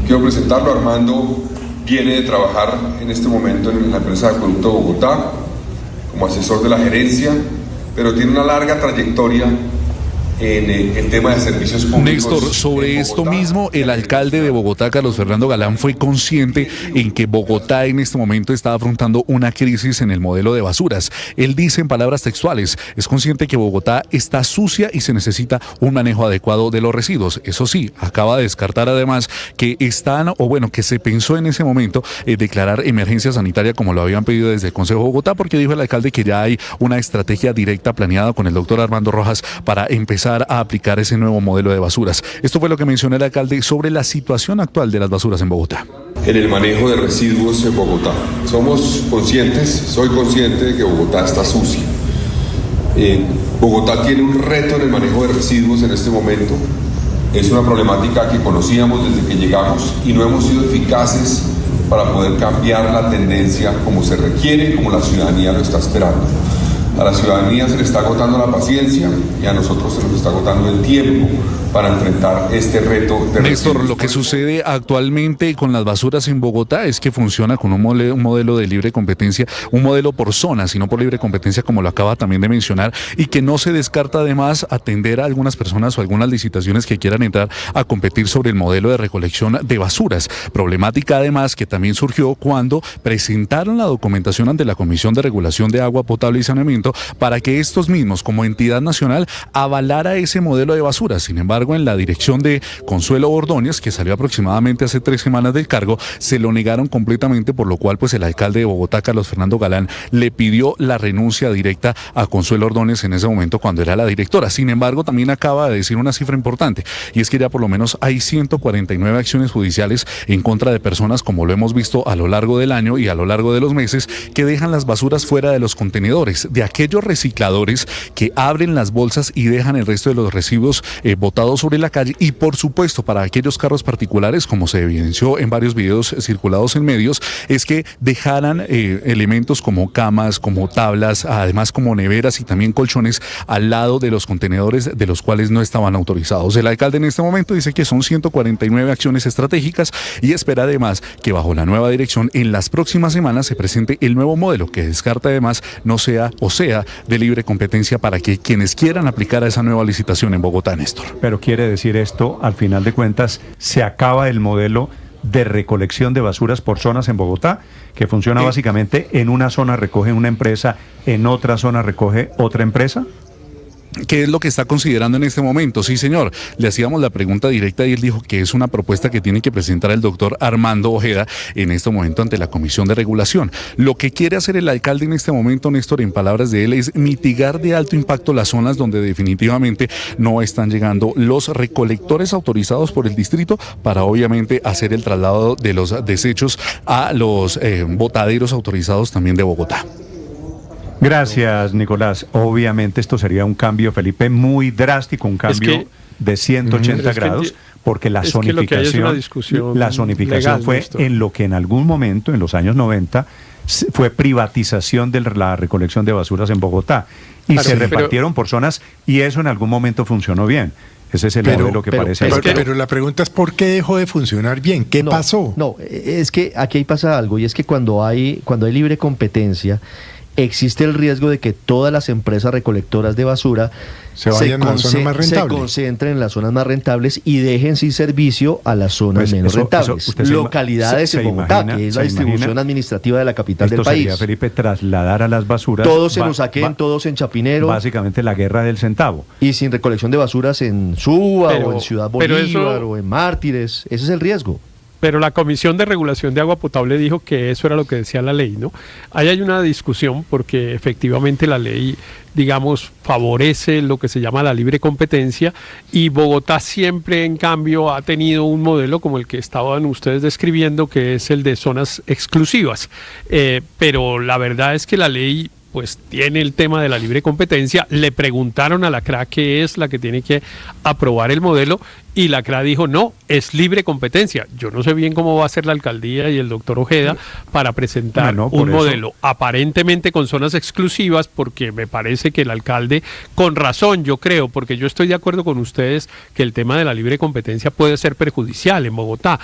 Quiero presentarlo. Armando viene de trabajar en este momento en la empresa de Acueducto Bogotá como asesor de la gerencia, pero tiene una larga trayectoria en el tema de servicios públicos. Néstor, sobre esto mismo, el alcalde de Bogotá, Carlos Fernando Galán, fue consciente en que Bogotá en este momento está afrontando una crisis en el modelo de basuras. Él dice en palabras textuales, es consciente que Bogotá está sucia y se necesita un manejo adecuado de los residuos. Eso sí, acaba de descartar además que que se pensó en ese momento declarar emergencia sanitaria como lo habían pedido desde el Consejo de Bogotá, porque dijo el alcalde que ya hay una estrategia directa planeada con el doctor Armando Rojas para empezar a aplicar ese nuevo modelo de basuras. Esto fue lo que mencionó el alcalde sobre la situación actual de las basuras en Bogotá. En el manejo de residuos en Bogotá. Soy consciente de que Bogotá está sucia. Bogotá tiene un reto en el manejo de residuos en este momento. Es una problemática que conocíamos desde que llegamos y no hemos sido eficaces para poder cambiar la tendencia como se requiere, como la ciudadanía lo está esperando. A la ciudadanía se le está agotando la paciencia y a nosotros se nos está agotando el tiempo para enfrentar este reto de Néstor, lo que sucede actualmente con las basuras en Bogotá es que funciona con un modelo de libre competencia, un modelo por zona, sino por libre competencia, como lo acaba también de mencionar, y que no se descarta además atender a algunas personas o algunas licitaciones que quieran entrar a competir sobre el modelo de recolección de basuras. Problemática además que también surgió cuando presentaron la documentación ante la Comisión de Regulación de Agua Potable y Saneamiento para que estos mismos, como entidad nacional, avalara ese modelo de basuras. Sin embargo, en la dirección de Consuelo Ordóñez, que salió aproximadamente hace 3 semanas del cargo, se lo negaron completamente, por lo cual pues el alcalde de Bogotá, Carlos Fernando Galán, le pidió la renuncia directa a Consuelo Ordóñez en ese momento cuando era la directora. Sin embargo, también acaba de decir una cifra importante, y es que ya por lo menos hay 149 acciones judiciales en contra de personas, como lo hemos visto a lo largo del año y a lo largo de los meses, que dejan las basuras fuera de los contenedores, de aquellos recicladores que abren las bolsas y dejan el resto de los residuos botados sobre la calle, y por supuesto para aquellos carros particulares, como se evidenció en varios videos circulados en medios, es que dejaran elementos como camas, como tablas, además como neveras y también colchones al lado de los contenedores de los cuales no estaban autorizados. El alcalde en este momento dice que son 149 acciones estratégicas y espera además que bajo la nueva dirección en las próximas semanas se presente el nuevo modelo, que descarta además no sea de libre competencia para que quienes quieran aplicar a esa nueva licitación en Bogotá, Néstor. Pero quiere decir esto, al final de cuentas, se acaba el modelo de recolección de basuras por zonas en Bogotá, que funciona básicamente en una zona recoge una empresa, en otra zona recoge otra empresa. ¿Qué es lo que está considerando en este momento? Sí, señor. Le hacíamos la pregunta directa y él dijo que es una propuesta que tiene que presentar el doctor Armando Ojeda en este momento ante la Comisión de Regulación. Lo que quiere hacer el alcalde en este momento, Néstor, en palabras de él, es mitigar de alto impacto las zonas donde definitivamente no están llegando los recolectores autorizados por el distrito para obviamente hacer el traslado de los desechos a los botaderos autorizados también de Bogotá. Gracias, Nicolás. Obviamente esto sería un cambio, Felipe, muy drástico, un cambio de 180 grados, porque la zonificación fue en lo que en algún momento, en los años 90, fue privatización de la recolección de basuras en Bogotá. Y se repartieron por zonas y eso en algún momento funcionó bien. Ese es el modelo que parece. Pero la pregunta es ¿por qué dejó de funcionar bien? ¿Qué pasó? No, es que aquí pasa algo, y es que cuando hay libre competencia, existe el riesgo de que todas las empresas recolectoras de basura se vayan a las zonas más rentables, se concentren en las zonas más rentables y dejen sin servicio a las zonas menos rentables. Localidades en Bogotá, que es la distribución administrativa de la capital del país. Sería, Felipe, trasladar a las basuras. Todos en Usaquén, todos en Chapinero. Básicamente la guerra del centavo. Y sin recolección de basuras en Suba o en Ciudad Bolívar o en Mártires. Ese es el riesgo. Pero la Comisión de Regulación de Agua Potable dijo que eso era lo que decía la ley, ¿no? Ahí hay una discusión porque efectivamente la ley, digamos, favorece lo que se llama la libre competencia, y Bogotá siempre, en cambio, ha tenido un modelo como el que estaban ustedes describiendo, que es el de zonas exclusivas. Pero la verdad es que la ley pues tiene el tema de la libre competencia. Le preguntaron a la CRA qué es la que tiene que aprobar el modelo, y la CRA dijo no, es libre competencia. Yo no sé bien cómo va a ser la alcaldía y el doctor Ojeda para presentar un modelo aparentemente con zonas exclusivas, porque me parece que el alcalde, con razón yo creo, porque yo estoy de acuerdo con ustedes que el tema de la libre competencia puede ser perjudicial en Bogotá,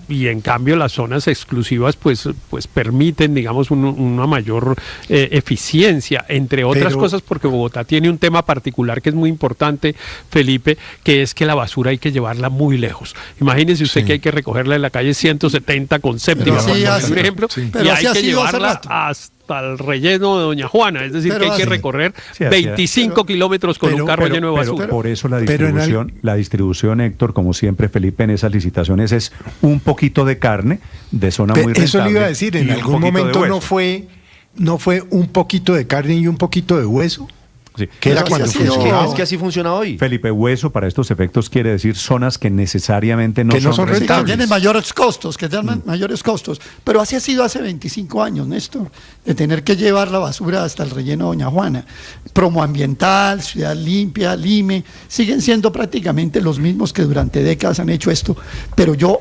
y en cambio las zonas exclusivas pues permiten, digamos, una mayor eficiencia, entre otras cosas, porque Bogotá tiene un tema particular que es muy importante, Felipe, que es que la basura hay que llevarla muy lejos. Imagínense usted que hay que recogerla en la calle 170 con séptima, por ejemplo, y hay que llevarla hasta el relleno de Doña Juana, es decir, que hay que recorrer 25 kilómetros con un carro lleno de basura. Por eso la distribución, Héctor, como siempre, Felipe, en esas licitaciones es un poquito de carne de zona muy rentable. Eso le iba a decir, en algún momento no fue un poquito de carne y un poquito de hueso. Sí. Que era cuando funcionaba. Es que así funciona hoy. Felipe, hueso para estos efectos quiere decir zonas que necesariamente no son rentables. Que tienen mayores costos, pero así ha sido hace 25 años, Néstor, de tener que llevar la basura hasta el relleno de Doña Juana. Promoambiental, Ciudad Limpia, Lime, siguen siendo prácticamente los mismos que durante décadas han hecho esto, pero yo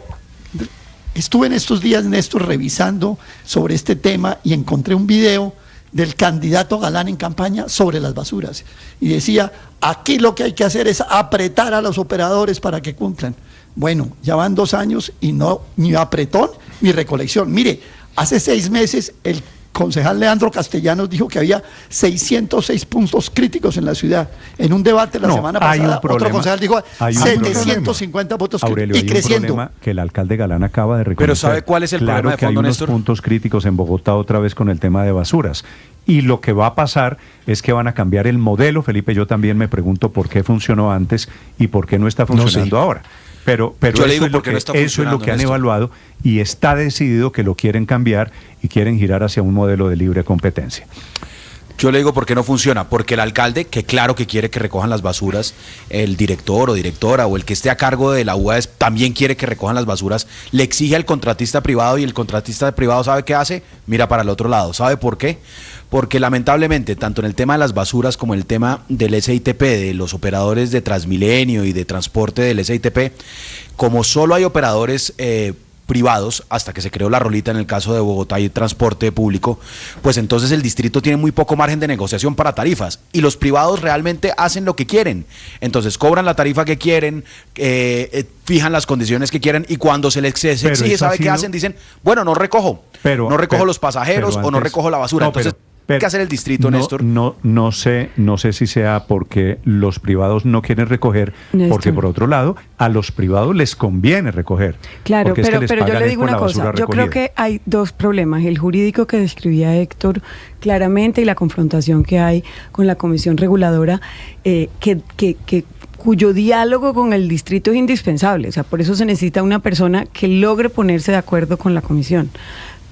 estuve en estos días, Néstor, revisando sobre este tema y encontré un video del candidato Galán en campaña sobre las basuras, y decía, aquí lo que hay que hacer es apretar a los operadores para que cumplan. Bueno, ya van 2 años y no, ni apretón ni recolección. Mire, hace 6 meses el concejal Leandro Castellanos dijo que había 606 puntos críticos en la ciudad. En un debate la semana pasada, otro concejal dijo 750 puntos críticos, y creciendo. Problema que el alcalde Galán acaba de reconocer. Pero ¿sabe cuál es el problema de fondo, que hay unos Néstor? puntos críticos en Bogotá otra vez con el tema de basuras. Y lo que va a pasar es que van a cambiar el modelo. Felipe, yo también me pregunto por qué funcionó antes y por qué no está funcionando ahora. Pero eso es lo que han evaluado, y está decidido que lo quieren cambiar y quieren girar hacia un modelo de libre competencia. Yo le digo por qué no funciona, porque el alcalde, que claro que quiere que recojan las basuras, el director o directora o el que esté a cargo de la UAS también quiere que recojan las basuras, le exige al contratista privado, y el contratista privado ¿sabe qué hace? Mira para el otro lado. ¿Sabe por qué? Porque lamentablemente, tanto en el tema de las basuras como en el tema del SITP, de los operadores de Transmilenio y de transporte del SITP, como solo hay operadores privados, hasta que se creó la rolita en el caso de Bogotá y transporte público, pues entonces el distrito tiene muy poco margen de negociación para tarifas, y los privados realmente hacen lo que quieren. Entonces cobran la tarifa que quieren, fijan las condiciones que quieren, y cuando se les exige, ¿sabe qué hacen? Dicen, bueno, no recojo los pasajeros o no recojo la basura. Entonces, ¿qué hay que hacer el distrito, Néstor? No sé si sea porque los privados no quieren recoger, Néstor, porque por otro lado, a los privados les conviene recoger. Claro, pero yo le digo una cosa, yo creo que hay 2 problemas, el jurídico que describía Héctor claramente y la confrontación que hay con la comisión reguladora, cuyo diálogo con el distrito es indispensable, o sea, por eso se necesita una persona que logre ponerse de acuerdo con la comisión.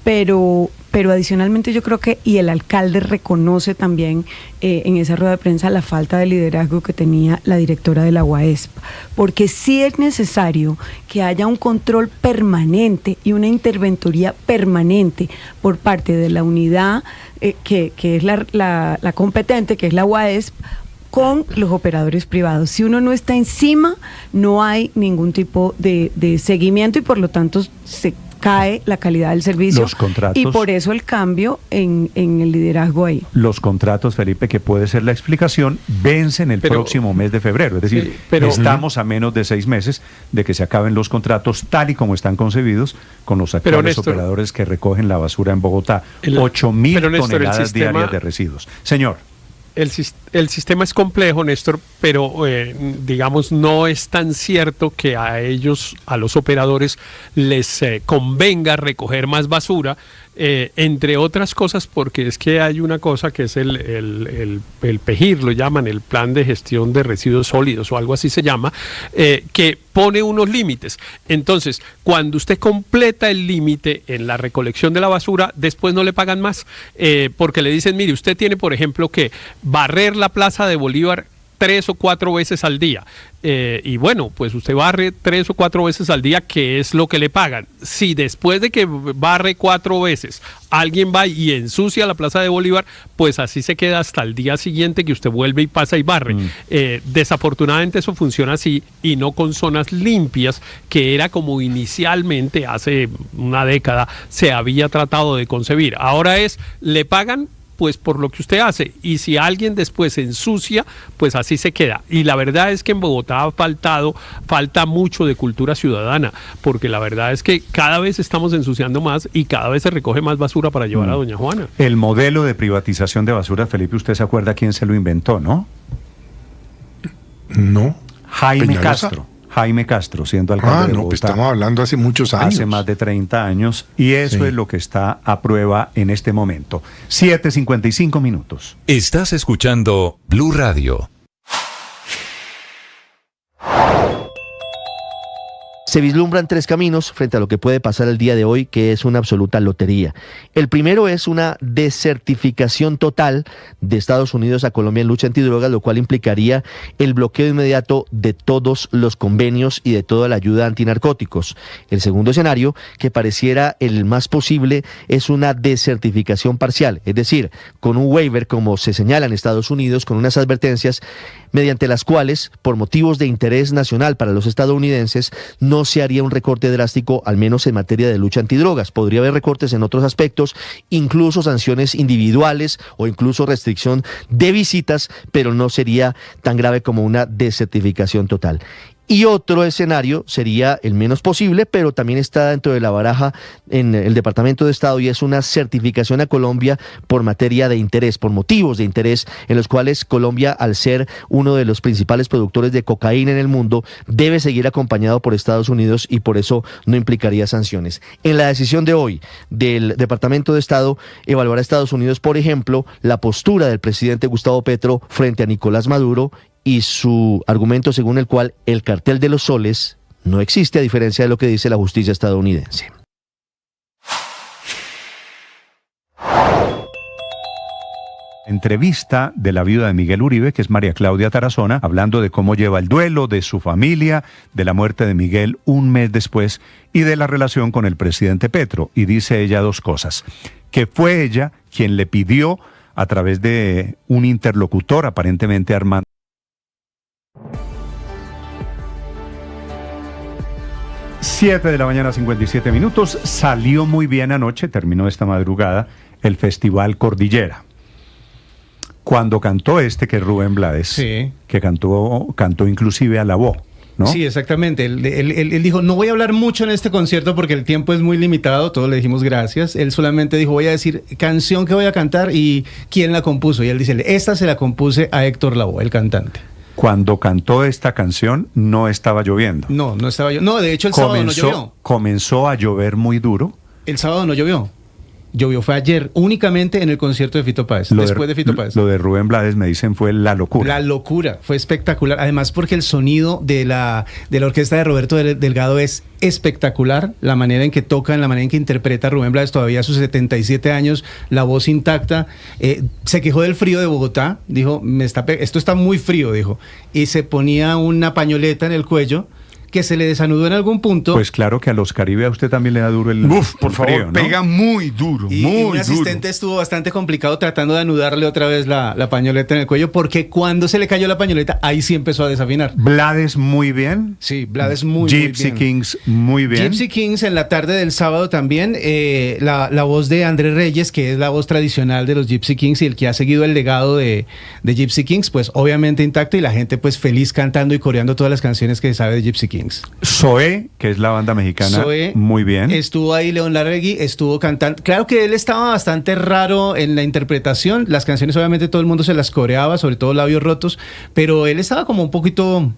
Pero adicionalmente yo creo que, y el alcalde reconoce también en esa rueda de prensa, la falta de liderazgo que tenía la directora de la UASP, porque sí es necesario que haya un control permanente y una interventoría permanente por parte de la unidad que es la competente, que es la UASP, con los operadores privados. Si uno no está encima, no hay ningún tipo de seguimiento, y por lo tanto se cae la calidad del servicio. Los contratos. Y por eso el cambio en el liderazgo ahí. Los contratos, Felipe, que puede ser la explicación, vencen el próximo mes de febrero. Es decir, estamos a menos de 6 meses de que se acaben los contratos tal y como están concebidos con los actuales operadores que recogen la basura en Bogotá. 8.000 toneladas diarias de residuos. Señor. El sistema es complejo, Néstor, pero digamos no es tan cierto que a ellos, a los operadores, les convenga recoger más basura, entre otras cosas porque es que hay una cosa que es el PEGIR, lo llaman, el Plan de Gestión de Residuos Sólidos o algo así se llama, que pone unos límites. Entonces, cuando usted completa el límite en la recolección de la basura, después no le pagan más, porque le dicen, mire, usted tiene, por ejemplo, que barrer la Plaza de Bolívar 3 o 4 veces al día. Y bueno, pues usted barre 3 o 4 veces al día, que es lo que le pagan. Si después de que barre 4 veces alguien va y ensucia la Plaza de Bolívar, pues así se queda hasta el día siguiente que usted vuelve y pasa y barre. Desafortunadamente eso funciona así y no con zonas limpias, que era como inicialmente hace una década se había tratado de concebir. Ahora le pagan pues por lo que usted hace, y si alguien después se ensucia, pues así se queda. Y la verdad es que en Bogotá falta mucho de cultura ciudadana, porque la verdad es que cada vez estamos ensuciando más y cada vez se recoge más basura para llevar a Doña Juana. El modelo de privatización de basura, Felipe, usted se acuerda quién se lo inventó, ¿no? No. Jaime Castro, siendo alcalde de Bogotá. Pues estamos hablando hace muchos años. Hace más de 30 años, y eso es lo que está a prueba en este momento. 7:55 minutos. Estás escuchando Blue Radio. Se vislumbran 3 caminos frente a lo que puede pasar el día de hoy, que es una absoluta lotería. El primero es una desertificación total de Estados Unidos a Colombia en lucha antidrogas, lo cual implicaría el bloqueo inmediato de todos los convenios y de toda la ayuda antinarcóticos. El segundo escenario, que pareciera el más posible, es una desertificación parcial, es decir, con un waiver, como se señala en Estados Unidos, con unas advertencias mediante las cuales, por motivos de interés nacional para los estadounidenses, no se haría un recorte drástico, al menos en materia de lucha antidrogas. Podría haber recortes en otros aspectos, incluso sanciones individuales o incluso restricción de visitas, pero no sería tan grave como una desertificación total. Y otro escenario sería el menos posible, pero también está dentro de la baraja en el Departamento de Estado, y es una certificación a Colombia por materia de interés, por motivos de interés, en los cuales Colombia, al ser uno de los principales productores de cocaína en el mundo, debe seguir acompañado por Estados Unidos, y por eso no implicaría sanciones. En la decisión de hoy del Departamento de Estado, evaluará a Estados Unidos, por ejemplo, la postura del presidente Gustavo Petro frente a Nicolás Maduro y su argumento según el cual el cartel de los soles no existe, a diferencia de lo que dice la justicia estadounidense. Entrevista de la viuda de Miguel Uribe, que es María Claudia Tarazona, hablando de cómo lleva el duelo, de su familia, de la muerte de Miguel un mes después y de la relación con el presidente Petro. Y dice ella 2 cosas: que fue ella quien le pidió, a través de un interlocutor, aparentemente Armando, 7:57 a.m, salió muy bien anoche, terminó esta madrugada, el Festival Cordillera. Cuando cantó que es Rubén Blades, que cantó inclusive a la voz, ¿no? Sí, exactamente. Él dijo, no voy a hablar mucho en este concierto porque el tiempo es muy limitado, todos le dijimos gracias. Él solamente dijo, voy a decir canción que voy a cantar y quién la compuso. Y él dice, esta se la compuse a Héctor Lavoe, el cantante. Cuando cantó esta canción no estaba lloviendo. No estaba lloviendo. No, de hecho el sábado no llovió. Comenzó a llover muy duro. El sábado no llovió. Llovió fue ayer, únicamente en el concierto de Fito Páez, después de Fito Páez. Lo de Rubén Blades, me dicen, fue la locura. La locura, fue espectacular. Además, porque el sonido de la orquesta de Roberto Delgado es espectacular. La manera en que tocan, la manera en que interpreta Rubén Blades, todavía a sus 77 años, la voz intacta. Se quejó del frío de Bogotá, dijo, esto está muy frío, dijo. Y se ponía una pañoleta en el cuello, que se le desanudó en algún punto. Pues claro que a los Caribe a usted también le da duro el por favor, frío, ¿no? pega muy duro, y muy un asistente estuvo bastante complicado tratando de anudarle otra vez la pañoleta en el cuello, porque cuando se le cayó la pañoleta, ahí sí empezó a desafinar. Blades muy bien. Sí, Blades muy Gypsy bien. Kings muy bien. Gypsy Kings en la tarde del sábado también, la voz de Andrés Reyes, que es la voz tradicional de los Gypsy Kings y el que ha seguido el legado de Gypsy Kings, pues obviamente intacto, y la gente pues feliz cantando y coreando todas las canciones que sabe de Gypsy Kings. Zoé, que es la banda mexicana, Zoé, muy bien. Estuvo ahí León Larregui, estuvo cantando. Claro que él estaba bastante raro en la interpretación. Las canciones obviamente todo el mundo se las coreaba, sobre todo Labios Rotos, pero él estaba como un poquito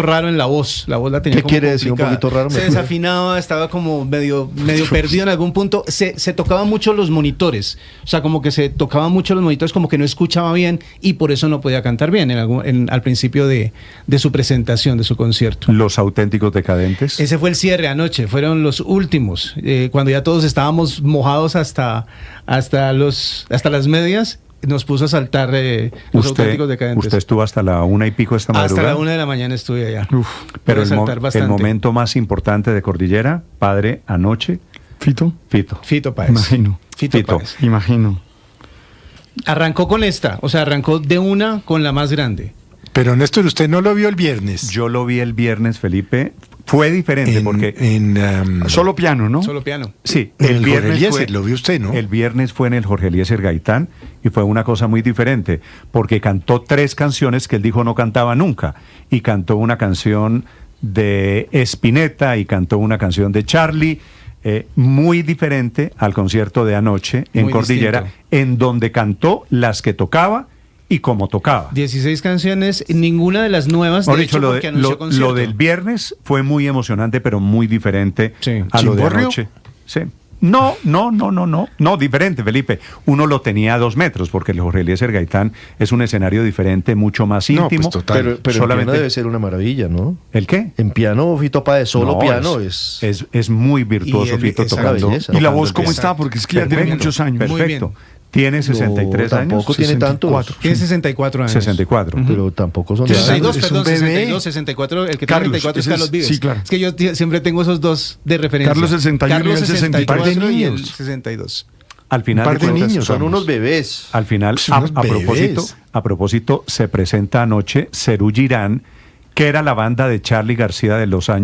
raro en la voz. La voz la tenía ¿Qué como quiere decir un complicada. poquito raro? Se desafinaba, estaba como medio perdido en algún punto. Se tocaban mucho los monitores. O sea, como que se tocaban mucho los monitores, como que no escuchaba bien y por eso no podía cantar bien al principio de su presentación, de su concierto. Los Auténticos Decadentes. Ese fue el cierre anoche, fueron los últimos, cuando ya todos estábamos mojados hasta las medias. Nos puso a saltar los Auténticos Decadentes. Usted estuvo hasta la 1:00 esta madrugada. Hasta la 1 de la mañana estuve allá. Pero el momento más importante de Cordillera, padre, anoche. Fito Páez. Imagino. Fito Páez. Imagino. Arrancó con esta, o sea, arrancó de una con la más grande. Pero Néstor, usted no lo vio el viernes. Yo lo vi el viernes, Felipe. Fue diferente porque solo piano, ¿no? Solo piano. Sí, el viernes lo vio usted, ¿no? El viernes fue en el Jorge Eliezer Gaitán y fue una cosa muy diferente porque cantó 3 canciones que él dijo no cantaba nunca y cantó una canción de Spinetta y cantó una canción de Charlie, muy diferente al concierto de anoche en Muy Cordillera, distinto. en donde cantó las que tocaba y como tocaba. 16 canciones, ninguna de las nuevas, Por de dicho, hecho, porque anunció concierto. lo del viernes fue muy emocionante, pero muy diferente a lo de ¿Chimborrio? anoche. Sí. No, diferente, Felipe. Uno lo tenía a 2 metros, porque el Jorge Eliezer Gaitán es un escenario diferente, mucho más íntimo. No, pues total. Pero solamente en piano debe ser una maravilla, ¿no? ¿El qué? En piano, Fito Páez, solo No, piano es muy virtuoso Fito tocando. ¿Y la voz cómo está? Porque es que ya tiene muchos años. Perfecto. Tiene 63 años. Tampoco tiene tantos. Tiene 64 años. 64. Pero tampoco son 62, es perdón, un bebé. 62, 64. El que tiene 34 es Carlos Vives. Sí, claro. Es que yo siempre tengo esos dos de referencia. Carlos 61 y el 64 y el niños. 62. Al final Un par de cuentas, niños, son unos bebés. Al final, Unos a propósito, se presenta anoche Serú Girán, que era la banda de Charly García de los años